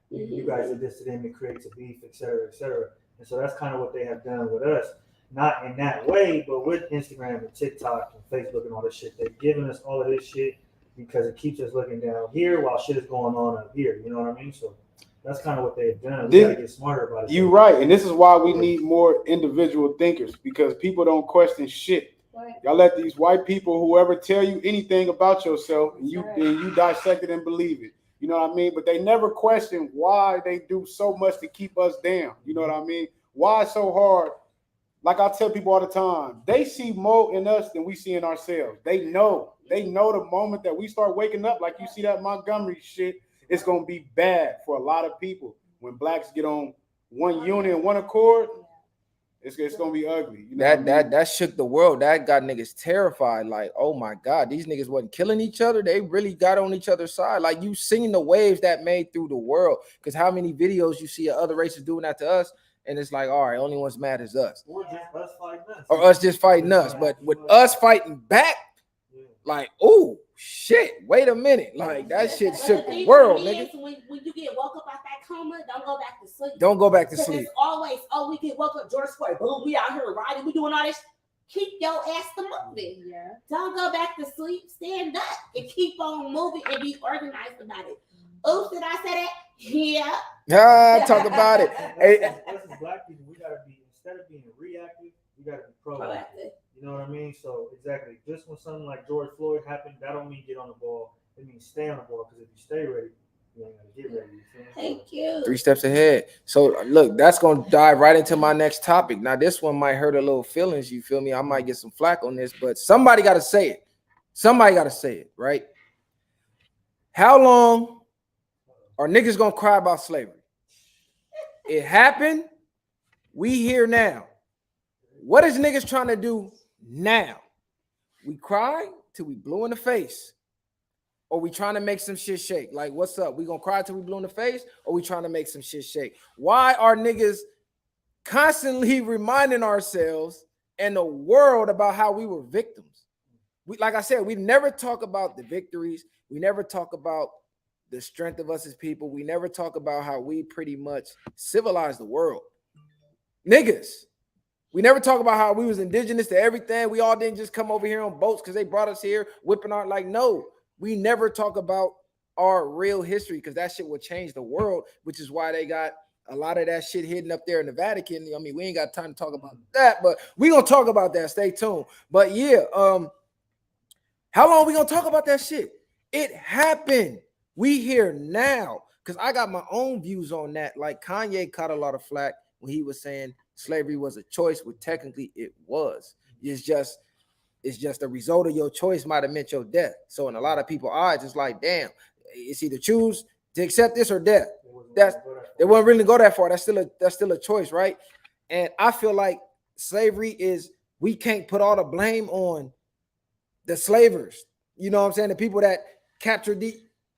You guys did this to them. It creates a beef, et cetera, et cetera. And so that's kind of what they have done with us. Not in that way, but with Instagram and TikTok and Facebook and all this shit. They've given us all of this shit because it keeps us looking down here while shit is going on up here. You know what I mean? So that's kind of what they've done. We got to get smarter about it. You're right. And this is why we need more individual thinkers, because people don't question shit. Right. Y'all let these white people, whoever, tell you anything about yourself, and you dissect it and believe it. You know what I mean? But they never question why they do so much to keep us down. You know what I mean? Why it's so hard? Like I tell people all the time, they see more in us than we see in ourselves. They know the moment that we start waking up, like you see that Montgomery shit, it's going to be bad for a lot of people. When blacks get on one unit and one accord, it's going to be ugly. You know that shook the world. That got niggas terrified. Like, oh my God, these niggas wasn't killing each other. They really got on each other's side. Like, you seen the waves that made through the world. Because how many videos you see of other races doing that to us, and it's like, all right, only one's mad is us. Or just us fighting us. Or us just fighting us. But with us fighting back, like, oh shit, wait a minute. Like, that shit shook the world, nigga. When you get woke up out that coma, don't go back to sleep. Don't go back to sleep. It's always, we get woke up, George Floyd, boom, we out here riding, we doing all this. Keep your ass to moving. Yeah. Don't go back to sleep. Stand up and keep on moving and be organized about it. Oops, did I say that? Yeah. Talk about it. Hey, Us as black people, we gotta be, instead of being reactive, we gotta be proactive. You know what I mean? So exactly, just when something like George Floyd happened, that don't mean get on the ball. It means stay on the ball, because if you stay ready, you ain't gotta get ready. Thank you. 3 steps ahead. So look, that's gonna dive right into my next topic. Now, this one might hurt a little feelings. You feel me? I might get some flack on this, but somebody got to say it. Somebody got to say it, right? How long are niggas gonna cry about slavery? It happened. We here now. What is niggas trying to do now? We cry till we blue in the face, or we trying to make some shit shake? Like, what's up? We gonna cry till we blue in the face, or we trying to make some shit shake? Why are niggas constantly reminding ourselves and the world about how we were victims? Like I said, we never talk about the victories. We never talk about the strength of us as people. We never talk about how we pretty much civilized the world. Niggas. We never talk about how we was indigenous to everything. We all didn't just come over here on boats because they brought us here whipping our, like, no. We never talk about our real history, because that shit will change the world, which is why they got a lot of that shit hidden up there in the Vatican. I mean, we ain't got time to talk about that, but we gonna talk about that. Stay tuned. But yeah, how long we gonna talk about that shit? It happened. We here now, because I got my own views on that. Like, Kanye caught a lot of flack when he was saying slavery was a choice, well, technically it was. It's just a result of your choice might have meant your death. So in a lot of people's eyes, it's like, damn, it's either choose to accept this or death. They won't really go that far. That's still a choice, right? And I feel like slavery is, we can't put all the blame on the slavers. You know what I'm saying? The people that captured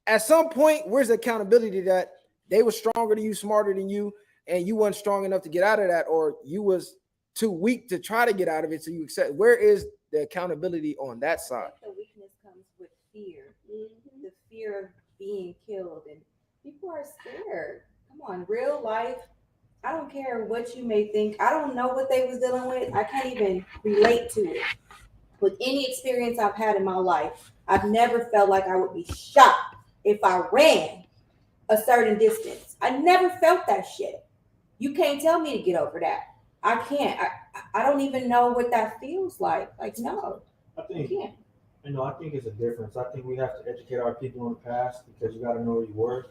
at some point, where's the accountability that they were stronger than you, smarter than you, and you weren't strong enough to get out of that, or you was too weak to try to get out of it, so you accept? Where is the accountability on that side? The weakness comes with fear. The fear of being killed, and people are scared. Come on, real life. I don't care what you may think. I don't know what they was dealing with. I can't even relate to it. With any experience I've had in my life, I've never felt like I would be shot if I ran a certain distance. I never felt that shit. You can't tell me to get over that. I can't. I don't even know what that feels like. Like, no, I think, can't. I think it's a difference. I think we have to educate our people in the past, because you got to know where you were,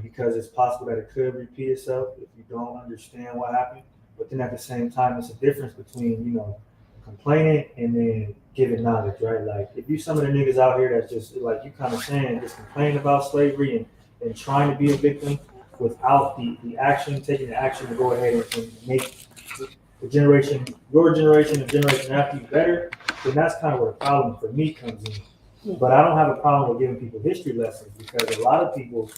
because it's possible that it could repeat itself if you don't understand what happened. But then at the same time, it's a difference between, complaining and then giving knowledge, right? Like, if you some of the niggas out here that's just, like you kind of saying, just complaining about slavery and trying to be a victim without the action, taking the action to go ahead and make your generation, the generation after you better, then that's kind of where the problem for me comes in. But I don't have a problem with giving people history lessons, because a lot of people,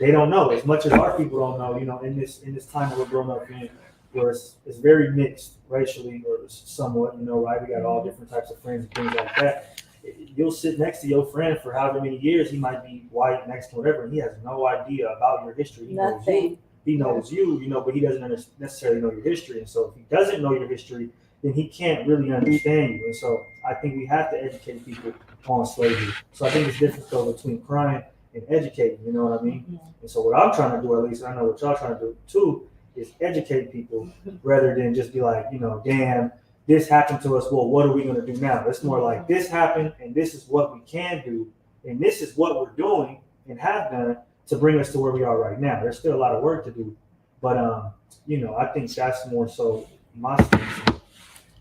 they don't know as much as our people don't know. In this time that we're growing up in, where it's very mixed racially or somewhat, right? We got all different types of friends and things like that. You'll sit next to your friend for however many years. He might be white, Mexican, whatever, and he has no idea about your history. He knows you. He knows you, but he doesn't necessarily know your history. And so if he doesn't know your history, then he can't really understand you. And so I think we have to educate people on slavery. So I think it's different though between crying and educating, you know what I mean? And so what I'm trying to do, at least, and I know what y'all trying to do too, is educate people rather than just be like, damn, this happened to us. Well, what are we going to do now? It's more like this happened and this is what we can do. And this is what we're doing and have done to bring us to where we are right now. There's still a lot of work to do. But, I think that's more so my stance.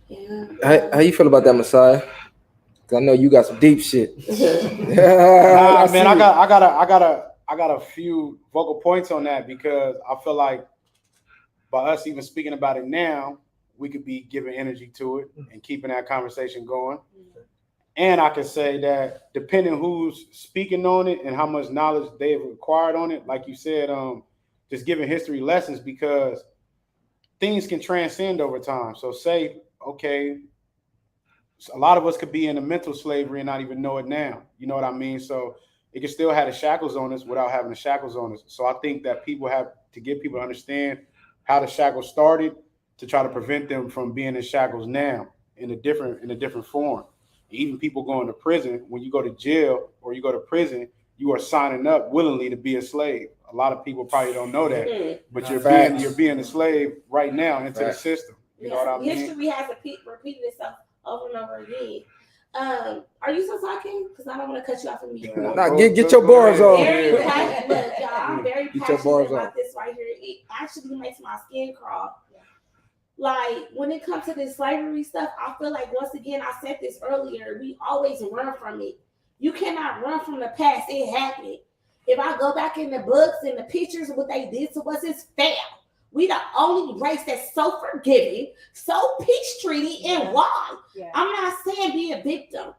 Yeah. How you feel about that, Messiah? 'Cause I know you got some deep shit. Nah, man, I got a few vocal points on that because I feel like by us even speaking about it now, we could be giving energy to it and keeping that conversation going. And I can say that depending who's speaking on it and how much knowledge they've acquired on it, like you said, just giving history lessons because things can transcend over time. So say, okay, a lot of us could be in a mental slavery and not even know it now. You know what I mean? So it can still have the shackles on us without having the shackles on us. So I think that people have to get people to understand how the shackles started to try to prevent them from being in shackles now in a different form. Even people going to prison, when you go to jail or you go to prison, you are signing up willingly to be a slave. A lot of people probably don't know that, but you're being a slave right now into the system. You know what I mean? History has repeated itself over and over again. Are you still talking? Because I don't want to cut you off of me. Nah, get your bars on. Look, y'all, I'm very Get your passionate bars about on. this right here. It actually makes my skin crawl. Like when it comes to this slavery stuff, I feel like once again, I said this earlier, we always run from it. You cannot run from the past. It happened. If I go back in the books and the pictures of what they did to us, it's fair. We the only race that's so forgiving, so peace treaty, and why? Yeah. I'm not saying be a victim.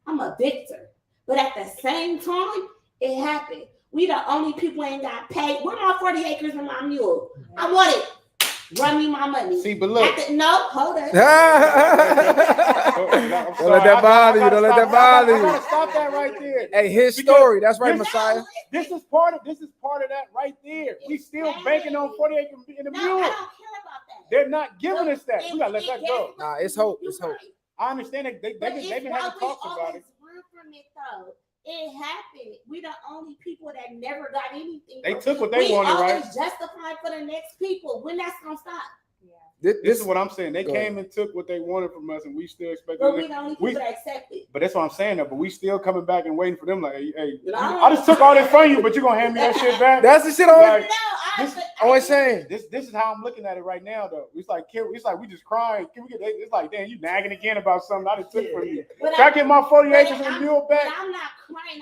I'm a victor. But at the same time, it happened. We the only people ain't got paid. Where my 40 acres and my mule? I want it. Run me my money. See, but look. Hold on. Don't let that bother you. Don't let that bother you. I gotta stop that right there. Hey, his story. That's right, Messiah. This is part of that right there. We still banking on 40 acres in the mule. I don't care about that. They're not giving us that. We gotta let that go. Nah, it's hope. It's hope. I understand that they've been having talks about it. Run from it though. It happened. We the only people that never got anything. They took what they wanted, right? We always justify for the next people. When that's gonna stop? This is what I'm saying. They came and took what they wanted from us, and we still expect. But we the only people that accept it. But that's what I'm saying. Though. But we still coming back and waiting for them. Like, hey, I just took all this from you, but you gonna hand me that shit back? That's the shit I always saying. This is how I'm looking at it right now, though. It's like we just crying. Can we get? It's like, damn, you nagging again about something I just took from you. Can I get my 40 acres and a mule back? I'm not crying.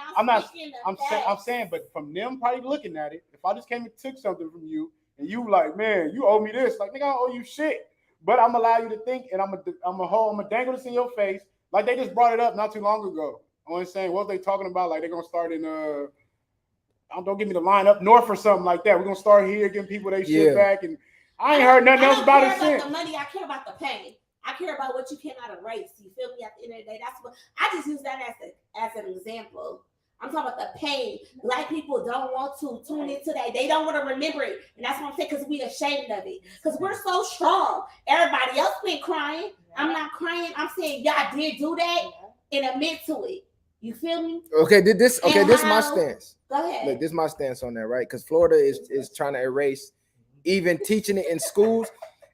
I'm saying, but from them probably looking at it, if I just came and took something from you. And you like, man, you owe me this. Like, nigga, I don't owe you shit. But I'm allow you to think, and I'm gonna dangle this in your face. Like they just brought it up not too long ago. I'm saying, what they talking about? Like they're gonna start in don't give me the line up north or something like that. We're gonna start here, getting people their shit back. And I ain't heard nothing else about it since. The money, I care about the pain. I care about what you cannot erase. You feel me? At the end of the day, that's what I just use that as an example. I'm talking about the pain. Black people don't want to tune into that. They don't want to remember it. And that's what I'm saying, because we ashamed of it. Because we're so strong. Everybody else been crying. I'm not crying. I'm saying y'all did do that and admit to it. You feel me? Okay, this is my stance. Go ahead. Look, this is my stance on that, right? Because Florida is trying to erase even teaching it in schools.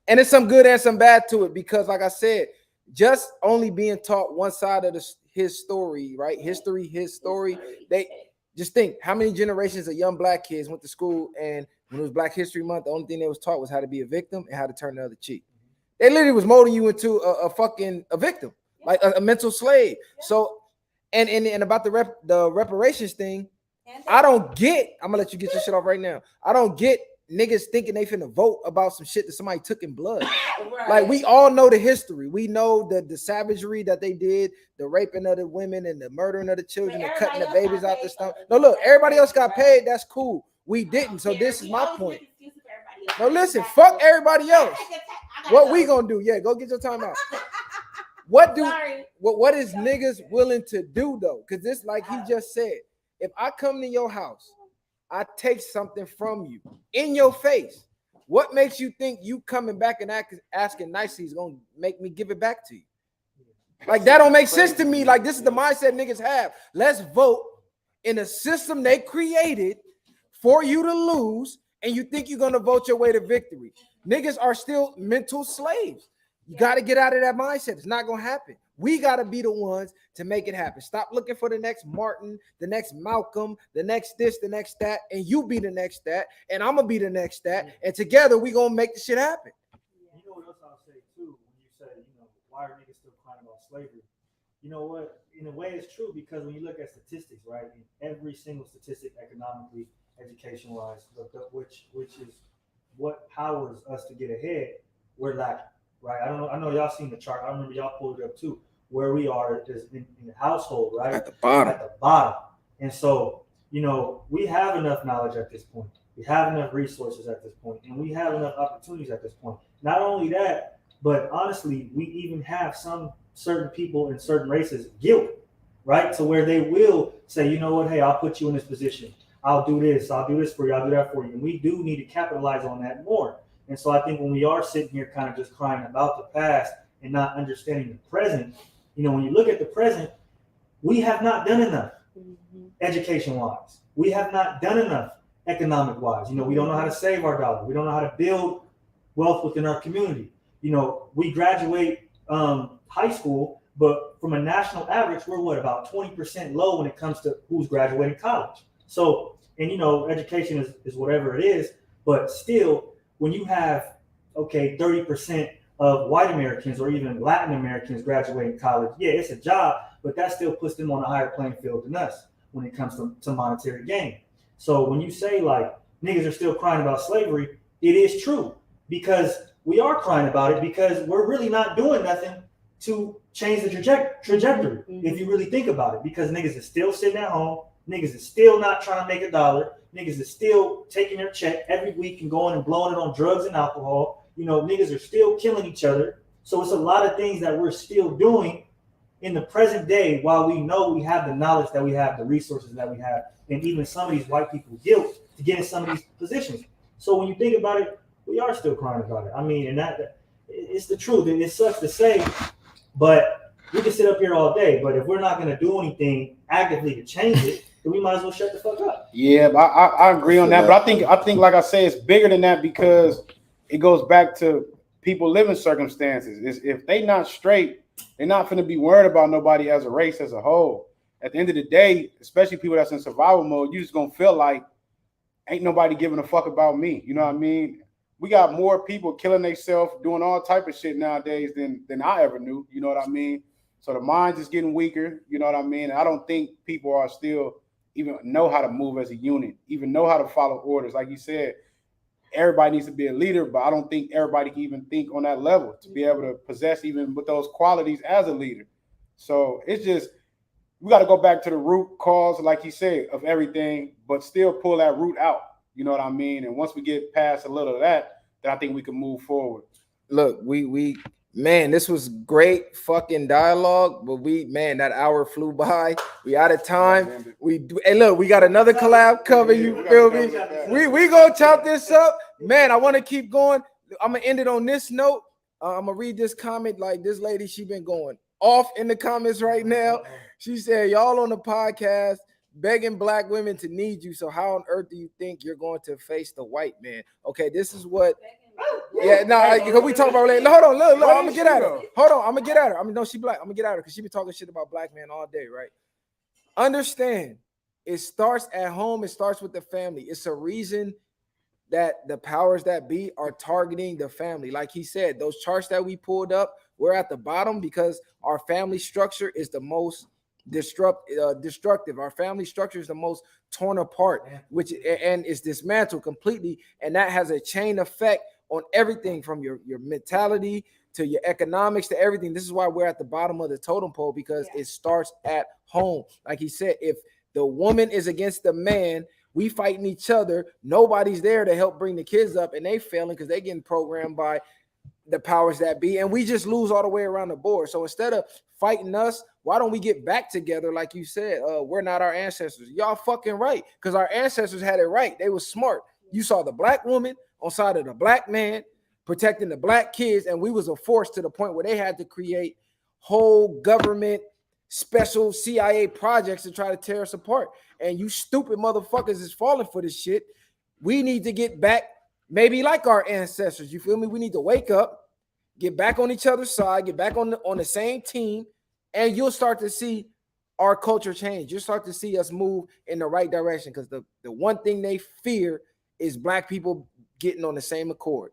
And there's some good and some bad to it. Because like I said, just only being taught one side of his story, right? History, his story. They just think how many generations of young black kids went to school, and when it was Black History Month, the only thing they was taught was how to be a victim and how to turn the other cheek. They literally was molding you into a victim, like a mental slave. So, and about the reparations thing, I don't get. I'm gonna let you get your shit off right now. I don't get niggas thinking they finna vote about some shit that somebody took in blood. Right. Like we all know the history. We know the savagery that they did, the raping of the women and the murdering of the children, and cutting the babies out the stomach. No, look, everybody else got paid. That's cool. We didn't. So this is my point. No, listen, fuck everybody else. What we gonna do? Yeah, go get your time out. Sorry. What is niggas willing to do though? Because this, like he just said, if I come to your house, I take something from you in your face. What makes you think you coming back and asking nicely is gonna make me give it back to you? Like that don't make sense to me. Like this is the mindset niggas have. Let's vote in a system they created for you to lose, and you think you're gonna vote your way to victory. Niggas are still mental slaves. You got to get out of that mindset. It's not gonna happen. We got to be the ones to make it happen. Stop looking for the next Martin, the next Malcolm, the next this, the next that, and you be the next that, and I'm gonna be the next that, and together we gonna make the shit happen. You know what else I'll say too when you say, why are niggas still crying about slavery? You know what? In a way, it's true because when you look at statistics, right? In every single statistic, economically, education-wise, which is what powers us to get ahead, we're lacking, right? I know y'all seen the chart. I remember y'all pulled it up too. Where we are is in the household, right? At the bottom. At the bottom. And so, we have enough knowledge at this point. We have enough resources at this point, and we have enough opportunities at this point. Not only that, but honestly, we even have some certain people in certain races guilt, right? To where they will say, you know what, hey, I'll put you in this position. I'll do this for you. I'll do that for you. And we do need to capitalize on that more. And so I think when we are sitting here kind of just crying about the past and not understanding the present, when you look at the present, we have not done enough education-wise. We have not done enough economic-wise. We don't know how to save our dollar. We don't know how to build wealth within our community. We graduate high school, but from a national average, we're about 20% low when it comes to who's graduating college. So, and education is whatever it is, but still, when you have 30% of white Americans or even Latin Americans graduating college, yeah, it's a job, but that still puts them on a higher playing field than us when it comes to monetary gain. So when you say like niggas are still crying about slavery, it is true because we are crying about it because we're really not doing nothing to change the trajectory. If you really think about it, because niggas is still sitting at home, niggas is still not trying to make a dollar, niggas is still taking their check every week and going and blowing it on drugs and alcohol. Niggas are still killing each other. So it's a lot of things that we're still doing in the present day while we know we have the knowledge that we have, the resources that we have, and even some of these white people guilt to get in some of these positions. So when you think about it, we are still crying about it. I mean, and that it's the truth. It sucks to say, but we can sit up here all day. But if we're not going to do anything actively to change it, then we might as well shut the fuck up. Yeah, but I agree on that. But I think, like I say, it's bigger than that because it goes back to people living circumstances. If they not straight, they're not going to be worried about nobody as a race as a whole. At the end of the day, especially people that's in survival mode, you just going to feel like ain't nobody giving a fuck about me. You know what I mean? We got more people killing themselves, doing all type of shit nowadays than I ever knew. You know what I mean? So the mind's is getting weaker. You know what I mean? I don't think people are still even know how to move as a unit, even know how to follow orders. Like you said, everybody needs to be a leader, but I don't think everybody can even think on that level to be able to possess even with those qualities as a leader. So it's just, we got to go back to the root cause, like you said, of everything, but still pull that root out. You know what I mean? And once we get past a little of that, then I think we can move forward. Look, man, this was great fucking dialogue, but that hour flew by. We out of time. Hey, look, we got another collab coming. You feel me? We gonna chop this up, man. I want to keep going. I'm gonna end it on this note. I'm gonna read this comment. Like this lady, she been going off in the comments right now. She said, "Y'all on the podcast begging black women to need you. So how on earth do you think you're going to face the white man?" Okay, this is what. Yeah, no, because we talk about. No, hold on, look, I'm gonna get at her. Hold on, I'm gonna get at her. I mean, no, she black. I'm gonna get at her because she been talking shit about black men all day, right? Understand, it starts at home. It starts with the family. It's a reason that the powers that be are targeting the family. Like he said, those charts that we pulled up, we're at the bottom because our family structure is the most destructive. Our family structure is the most torn apart, and is dismantled completely, and that has a chain effect on everything from your mentality to your economics to everything. This is why we're at the bottom of the totem pole, because it starts at home. Like he said, if the woman is against the man, We fighting each other. Nobody's there to help bring the kids up, and they failing because they getting programmed by the powers that be, and we just lose all the way around the board. So instead of fighting us, why don't we get back together? Like you said, we're not our ancestors. Y'all fucking right, because our ancestors had it right. They was smart. You saw the black woman on side of the black man protecting the black kids, and we was a force to the point where they had to create whole government special CIA projects to try to tear us apart. And you stupid motherfuckers is falling for this shit. We need to get back, maybe like our ancestors. You feel me? We need to wake up, get back on each other's side, get back on the same team, and you'll start to see our culture change. You'll start to see us move in the right direction, because the one thing they fear is black people getting on the same accord.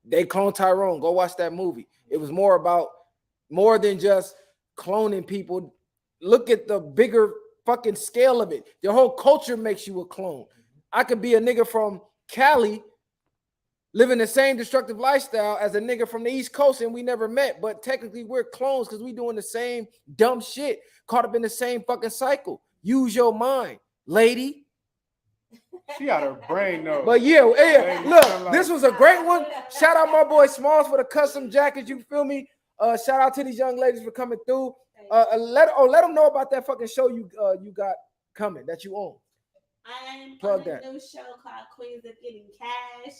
They cloned Tyrone. Go watch that movie. It was more than just cloning people. Look at the bigger fucking scale of it. Their whole culture makes you a clone. I could be a nigga from Cali living the same destructive lifestyle as a nigga from the East Coast, and we never met, but technically we're clones because we doing the same dumb shit, caught up in the same fucking cycle. Use your mind, lady. She out her brain though. But yeah, look, this was a great one. Shout out my boy Smalls for the custom jackets. You feel me? Shout out to these young ladies for coming through. Let them know about that fucking show you got coming that you own. I'm Plug on a that. new show called Queens of Getting Cash.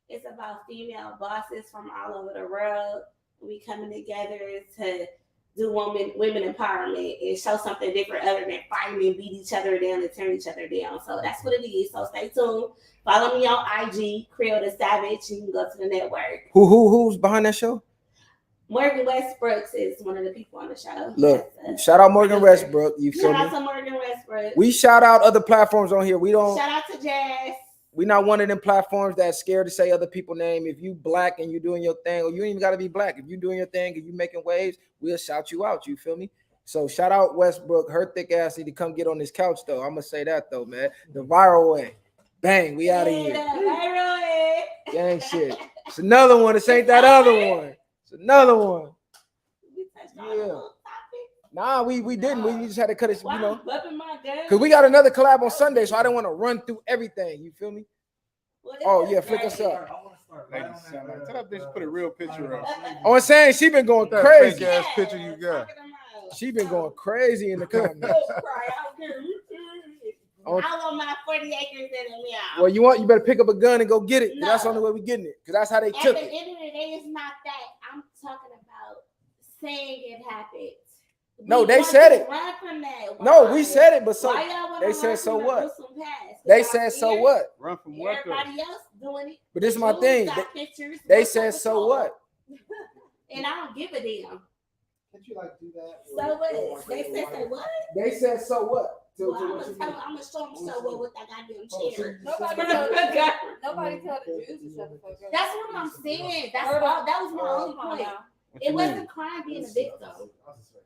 It's about female bosses from all over the world. We coming together to do women empowerment and show something different other than fighting and beat each other down and turn each other down. So that's what it is. So stay tuned. Follow me on IG, Creole the Savage. You can go to the network. Who's behind that show? Morgan Westbrooks is one of the people on the show. Look, shout out Morgan Westbrook. You feel Shout out me? to Morgan Westbrook. We shout out other platforms on here. We don't. Shout out to Jazz. We not one of them platforms that's scared to say other people's name. If you black and you doing your thing, or you ain't even got to be black. If you doing your thing and you making waves, we'll shout you out. You feel me? So shout out Westbrook. Her thick ass need to come get on this couch though. I'm gonna say that though, man. The viral way. Bang, we out of here. Viral way. Gang shit. It's another one. This ain't that other one. It's another one. We touched on Yeah. the whole topic. Nah, we didn't. We just had to cut it, Wow, you know. bumping my gun. Because we got another collab on Sunday, so I didn't want to run through everything. You feel me? Well, Oh, this yeah, is flick us great. up. I want to start Ladies right on sound like, that, tell that bitch put a real picture up. Oh, I'm saying she been going That crazy. fake ass picture you got. talking about. She been going crazy in the comments. Oh, cry out here. Oh. I want my 40 acres in the meow. Well, you better pick up a gun and go get it. 'Cause that's the No. only way we getting it. Because that's how they At took the it. end of the day, it's not that. I'm talking about saying it happened. No, We they want said to it. Run from that. No, Why? we said it, but so Why y'all wanna they said run so from the what? gruesome past? They Y'all said so scared? what? Run from what though? Everybody else doing it. But this is my Dudes thing. got pictures. They What's up said with so y'all? what? And I don't give a damn. Can't you like do that? So what? They said so what? They said so what? Well, I'm gonna show them so what with that goddamn chair. Nobody For told the God. nobody told the Jews to shut the fuck up. That's what I'm saying. That's all. That was my only Come on point. now. What It you wasn't mean? crime being a victim.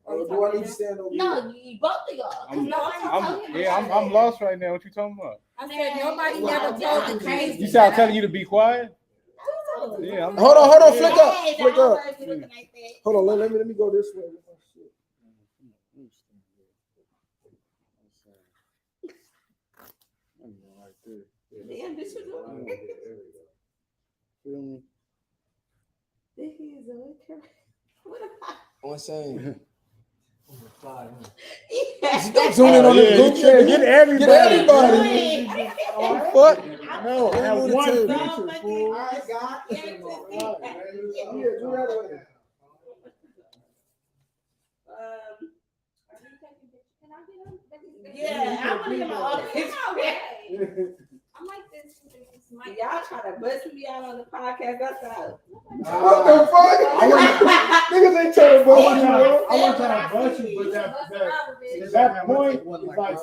Do I need to stand over No, you both of y'all. 'Cause I'm- nobody told you Yeah, to I'm shut lost right now. What you talking about? I said nobody Well, never y'all told the crazy. Jews. You said I'm telling you to be quiet? up. Yeah, I'm Hold on, Hey, flick the up. outburst you looking like that. Hold on, let me go this way. Damn, this you doing? Feel me? This is okay. What am I? I'm saying. Yeah. Zoom in on Yeah, the you group trying to chat. get everybody. Get everybody. Fuck. No, I have Only one two. picture, fool. I got Yeah, it. Yeah, I want to get my own picture. I'm like this. Y'all try to bust me out on the podcast. That's all. What the fuck? Niggas ain't trying to I bust want you, bro. to bust you, but that point is like,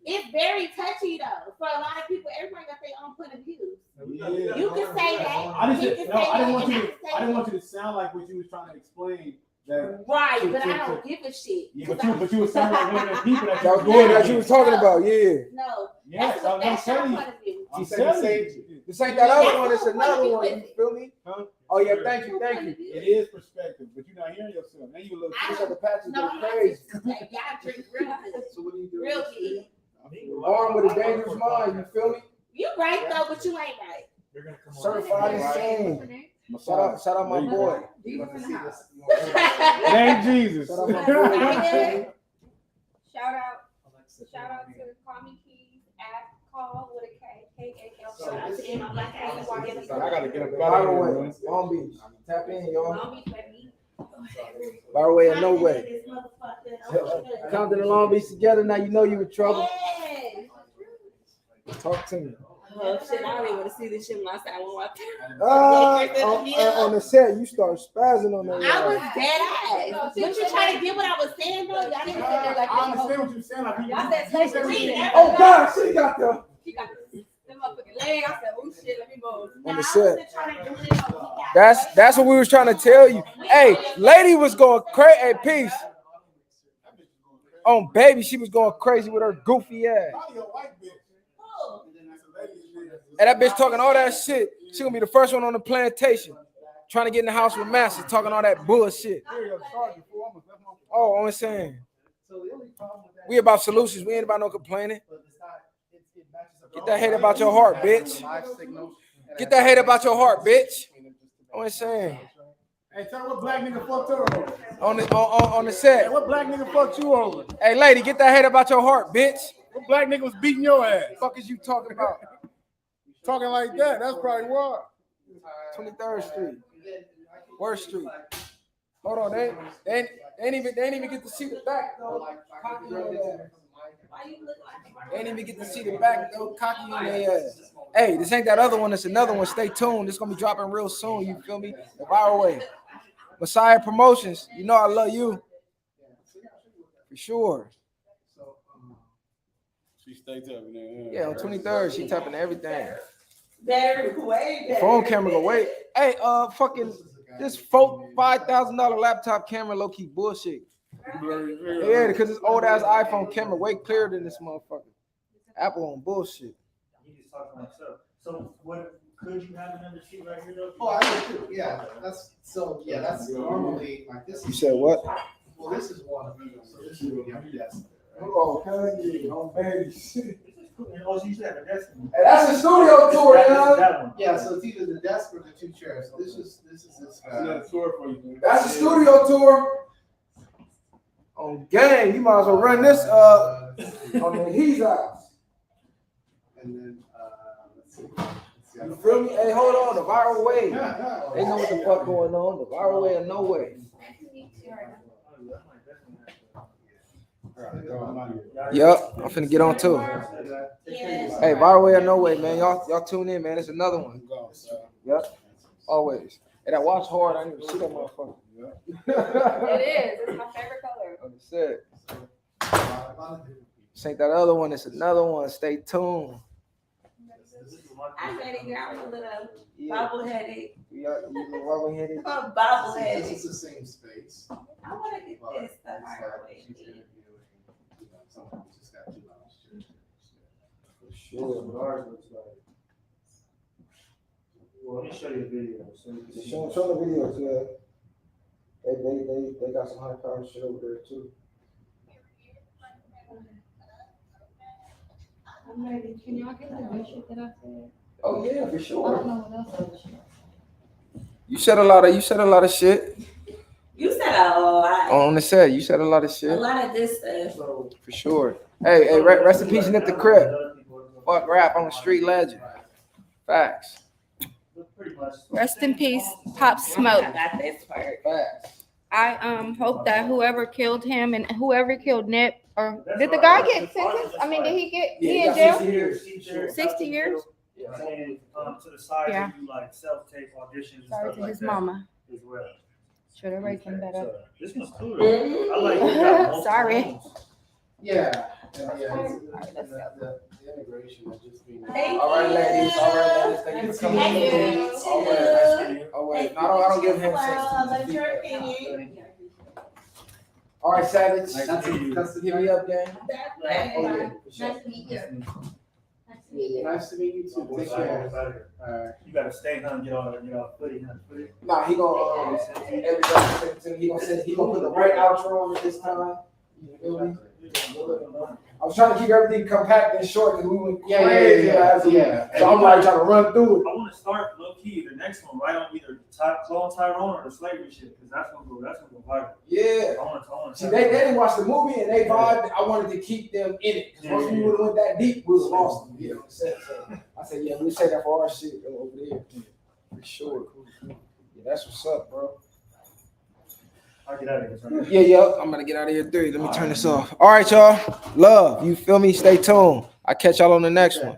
It's very touchy though. For a lot of people, everybody got their own point of view. yeah. You can say that. I You didn't, can no, say I didn't that, want and you I to, can say I didn't that. want you to sound like what you was trying to explain. That, Right, but I don't give a shit. yeah, but you was sounding like one of the people that you Y'all was doing that doing you was talking about, yeah. No, Yes, that's, that's your telling you. point of view. I'm saying telling save you. This ain't that other one, it's That's another what one. you You with. feel me? Huh? Oh yeah, thank you. It is perspective, but you're not hearing yourself. Now you a little I Look at the patches No, go I'm not crazy. just like y'all drink real good. So what do you do? Real good. Born with a dangerous mind, you feel me? You right though, but you ain't right. They're gonna come on. Certified insane. Shout out my boy. You want to see this? It ain't Jesus. Shout out my boy. Shout out to Call Me Keys at Call with a K, K-A-L. Shout out to my black ass. I gotta get a By the way, Long Beach. Tap in, y'all. Long Beach, baby. By the way, no way. This motherfucker. Compton and Long Beach together, now you know you in trouble. Yes. Talk to me. Oh shit, I don't even want to see this shit when I say I want to On the set, you start spazzing on that. I was dead ass. But you trying to get what I was saying though? Y'all didn't sit there like I understand what you're saying. Like, Y'all said take the reading. Oh God, she got the She got the motherfucking leg. I said, oh shit, let me move. on the set. That's what we was trying to tell you. Hey, lady was going crazy. Hey, peace. On baby, she was going crazy with her goofy ass. And that bitch talking all that shit. She gonna be the first one on the plantation, trying to get in the house with Master, talking all that bullshit. Oh, I'm saying, we about solutions. We ain't about no complaining. Get that hate about your heart, bitch. Get that hate about your heart, bitch. I'm saying. Hey, tell me what black nigga fucked her over. On the Hey, set. what black nigga fucked you over? Hey, lady, get that hate about your heart, bitch. What black nigga was beating your ass? What the fuck is you talking about? Talking like that, that's probably why. 23rd Street, Worst Street. Hold on, they ain't even get to see the back though. Cocky on their ass. They ain't even get to see the back though. Cocky on their ass. Hey, this ain't that other one. It's another one. Stay tuned. It's gonna be dropping real soon. You feel me? The viral way. Messiah Promotions. You know I love you. For sure. She stayed up there. Yeah, on 23rd, she tapping everything. Better, way better. Phone camera go wait. Hey, fucking this $5,000 laptop camera low key bullshit. Yeah, because this old ass iPhone camera way clearer than this motherfucker. Apple on bullshit. He just talked to myself. So what could you have another sheet right here though? Oh, I do. Yeah, that's normally like this. You said what? Well, this is one of them. So this is your desk. Oh, okay. Oh, baby. Oh, so you should have a desk. Hey, that's a studio tour, man. That one. Yeah, so it's either the desk or the two chairs. So this is this guy. Another tour for you, man. That's a studio tour. On game, you might as well run this on the He's house. And then let's see. You feel me? Hey, hold on, the viral way. They know what the fuck going on. The viral way or no way. Yup, I'm finna get on too. Yes. Hey, viral way or no way, man. Y'all tune in, man. It's another one. Yep, always. Hey, that watch hard. I need to see that motherfucker. It is. It's my favorite color. Understood. This ain't that other one. It's another one. Stay tuned. I said it, girl. I'm a little bobble-headed. You rubber-headed. I'm bobble-headed. This is the same space. I want to get this stuff right away. Sure. Well, let me show you a video. So you can see. Show the videos, yeah. They got some high power shit over there too. I'm ready. Can y'all get the shit that I said? Oh yeah, for I sure. don't know what else. You said a lot of shit You said a lot. on the set. You said a lot of A shit lot of this stuff. So, for sure. Hey, rest in peace, Nip the Crib. Fuck rap, I'm a street legend. Facts. pretty much. Rest in peace, Pop Smoke. I got this part. Facts. I hope that whoever killed him and whoever killed Nip, or did the guy get sentenced? I mean, did he get he in jail? 60 years? And to the side, Yeah. they do like self-tape auditions and Sorry stuff to like his that mama. as well. Should have raised him better. So, this one's cool. I like it. Got multiple Sorry. tones. Yeah. Alright, let's go. The integration of just being. Thank All right, ladies. Thank you for coming. Thank you. Oh wait, no, I don't give him Well, sense. but your opinion. All right, Savage. That's the Hit me up, gang. That's Oh, right. yeah, for sure. Nice to meet you. Nice to meet you. Nice to meet you too. Take care. You gotta stay home, get all footy, footy. Nah, he gonna everybody he gonna put the right outro on it this time. You feel me? I was trying to keep everything compact and short because we went Yeah, crazy last week. yeah. So I'm like trying to run through it. I want to start low key the next one right on either Clone Tyrone or the slavery shit because that's gonna go viral. Yeah. I want to. See, they didn't watch the movie and they vibed. I wanted to keep them in it. Because once we would have went that deep, we would have lost them. You know what I'm saying? So I said, yeah, we'll say that for our shit over there. For sure. Yeah, that's what's up, bro. I'll get out of here. Yeah. I'm gonna get out of here 3. Let me turn this off. All right, y'all. Love. You feel me? Stay tuned. I'll catch y'all on the next one.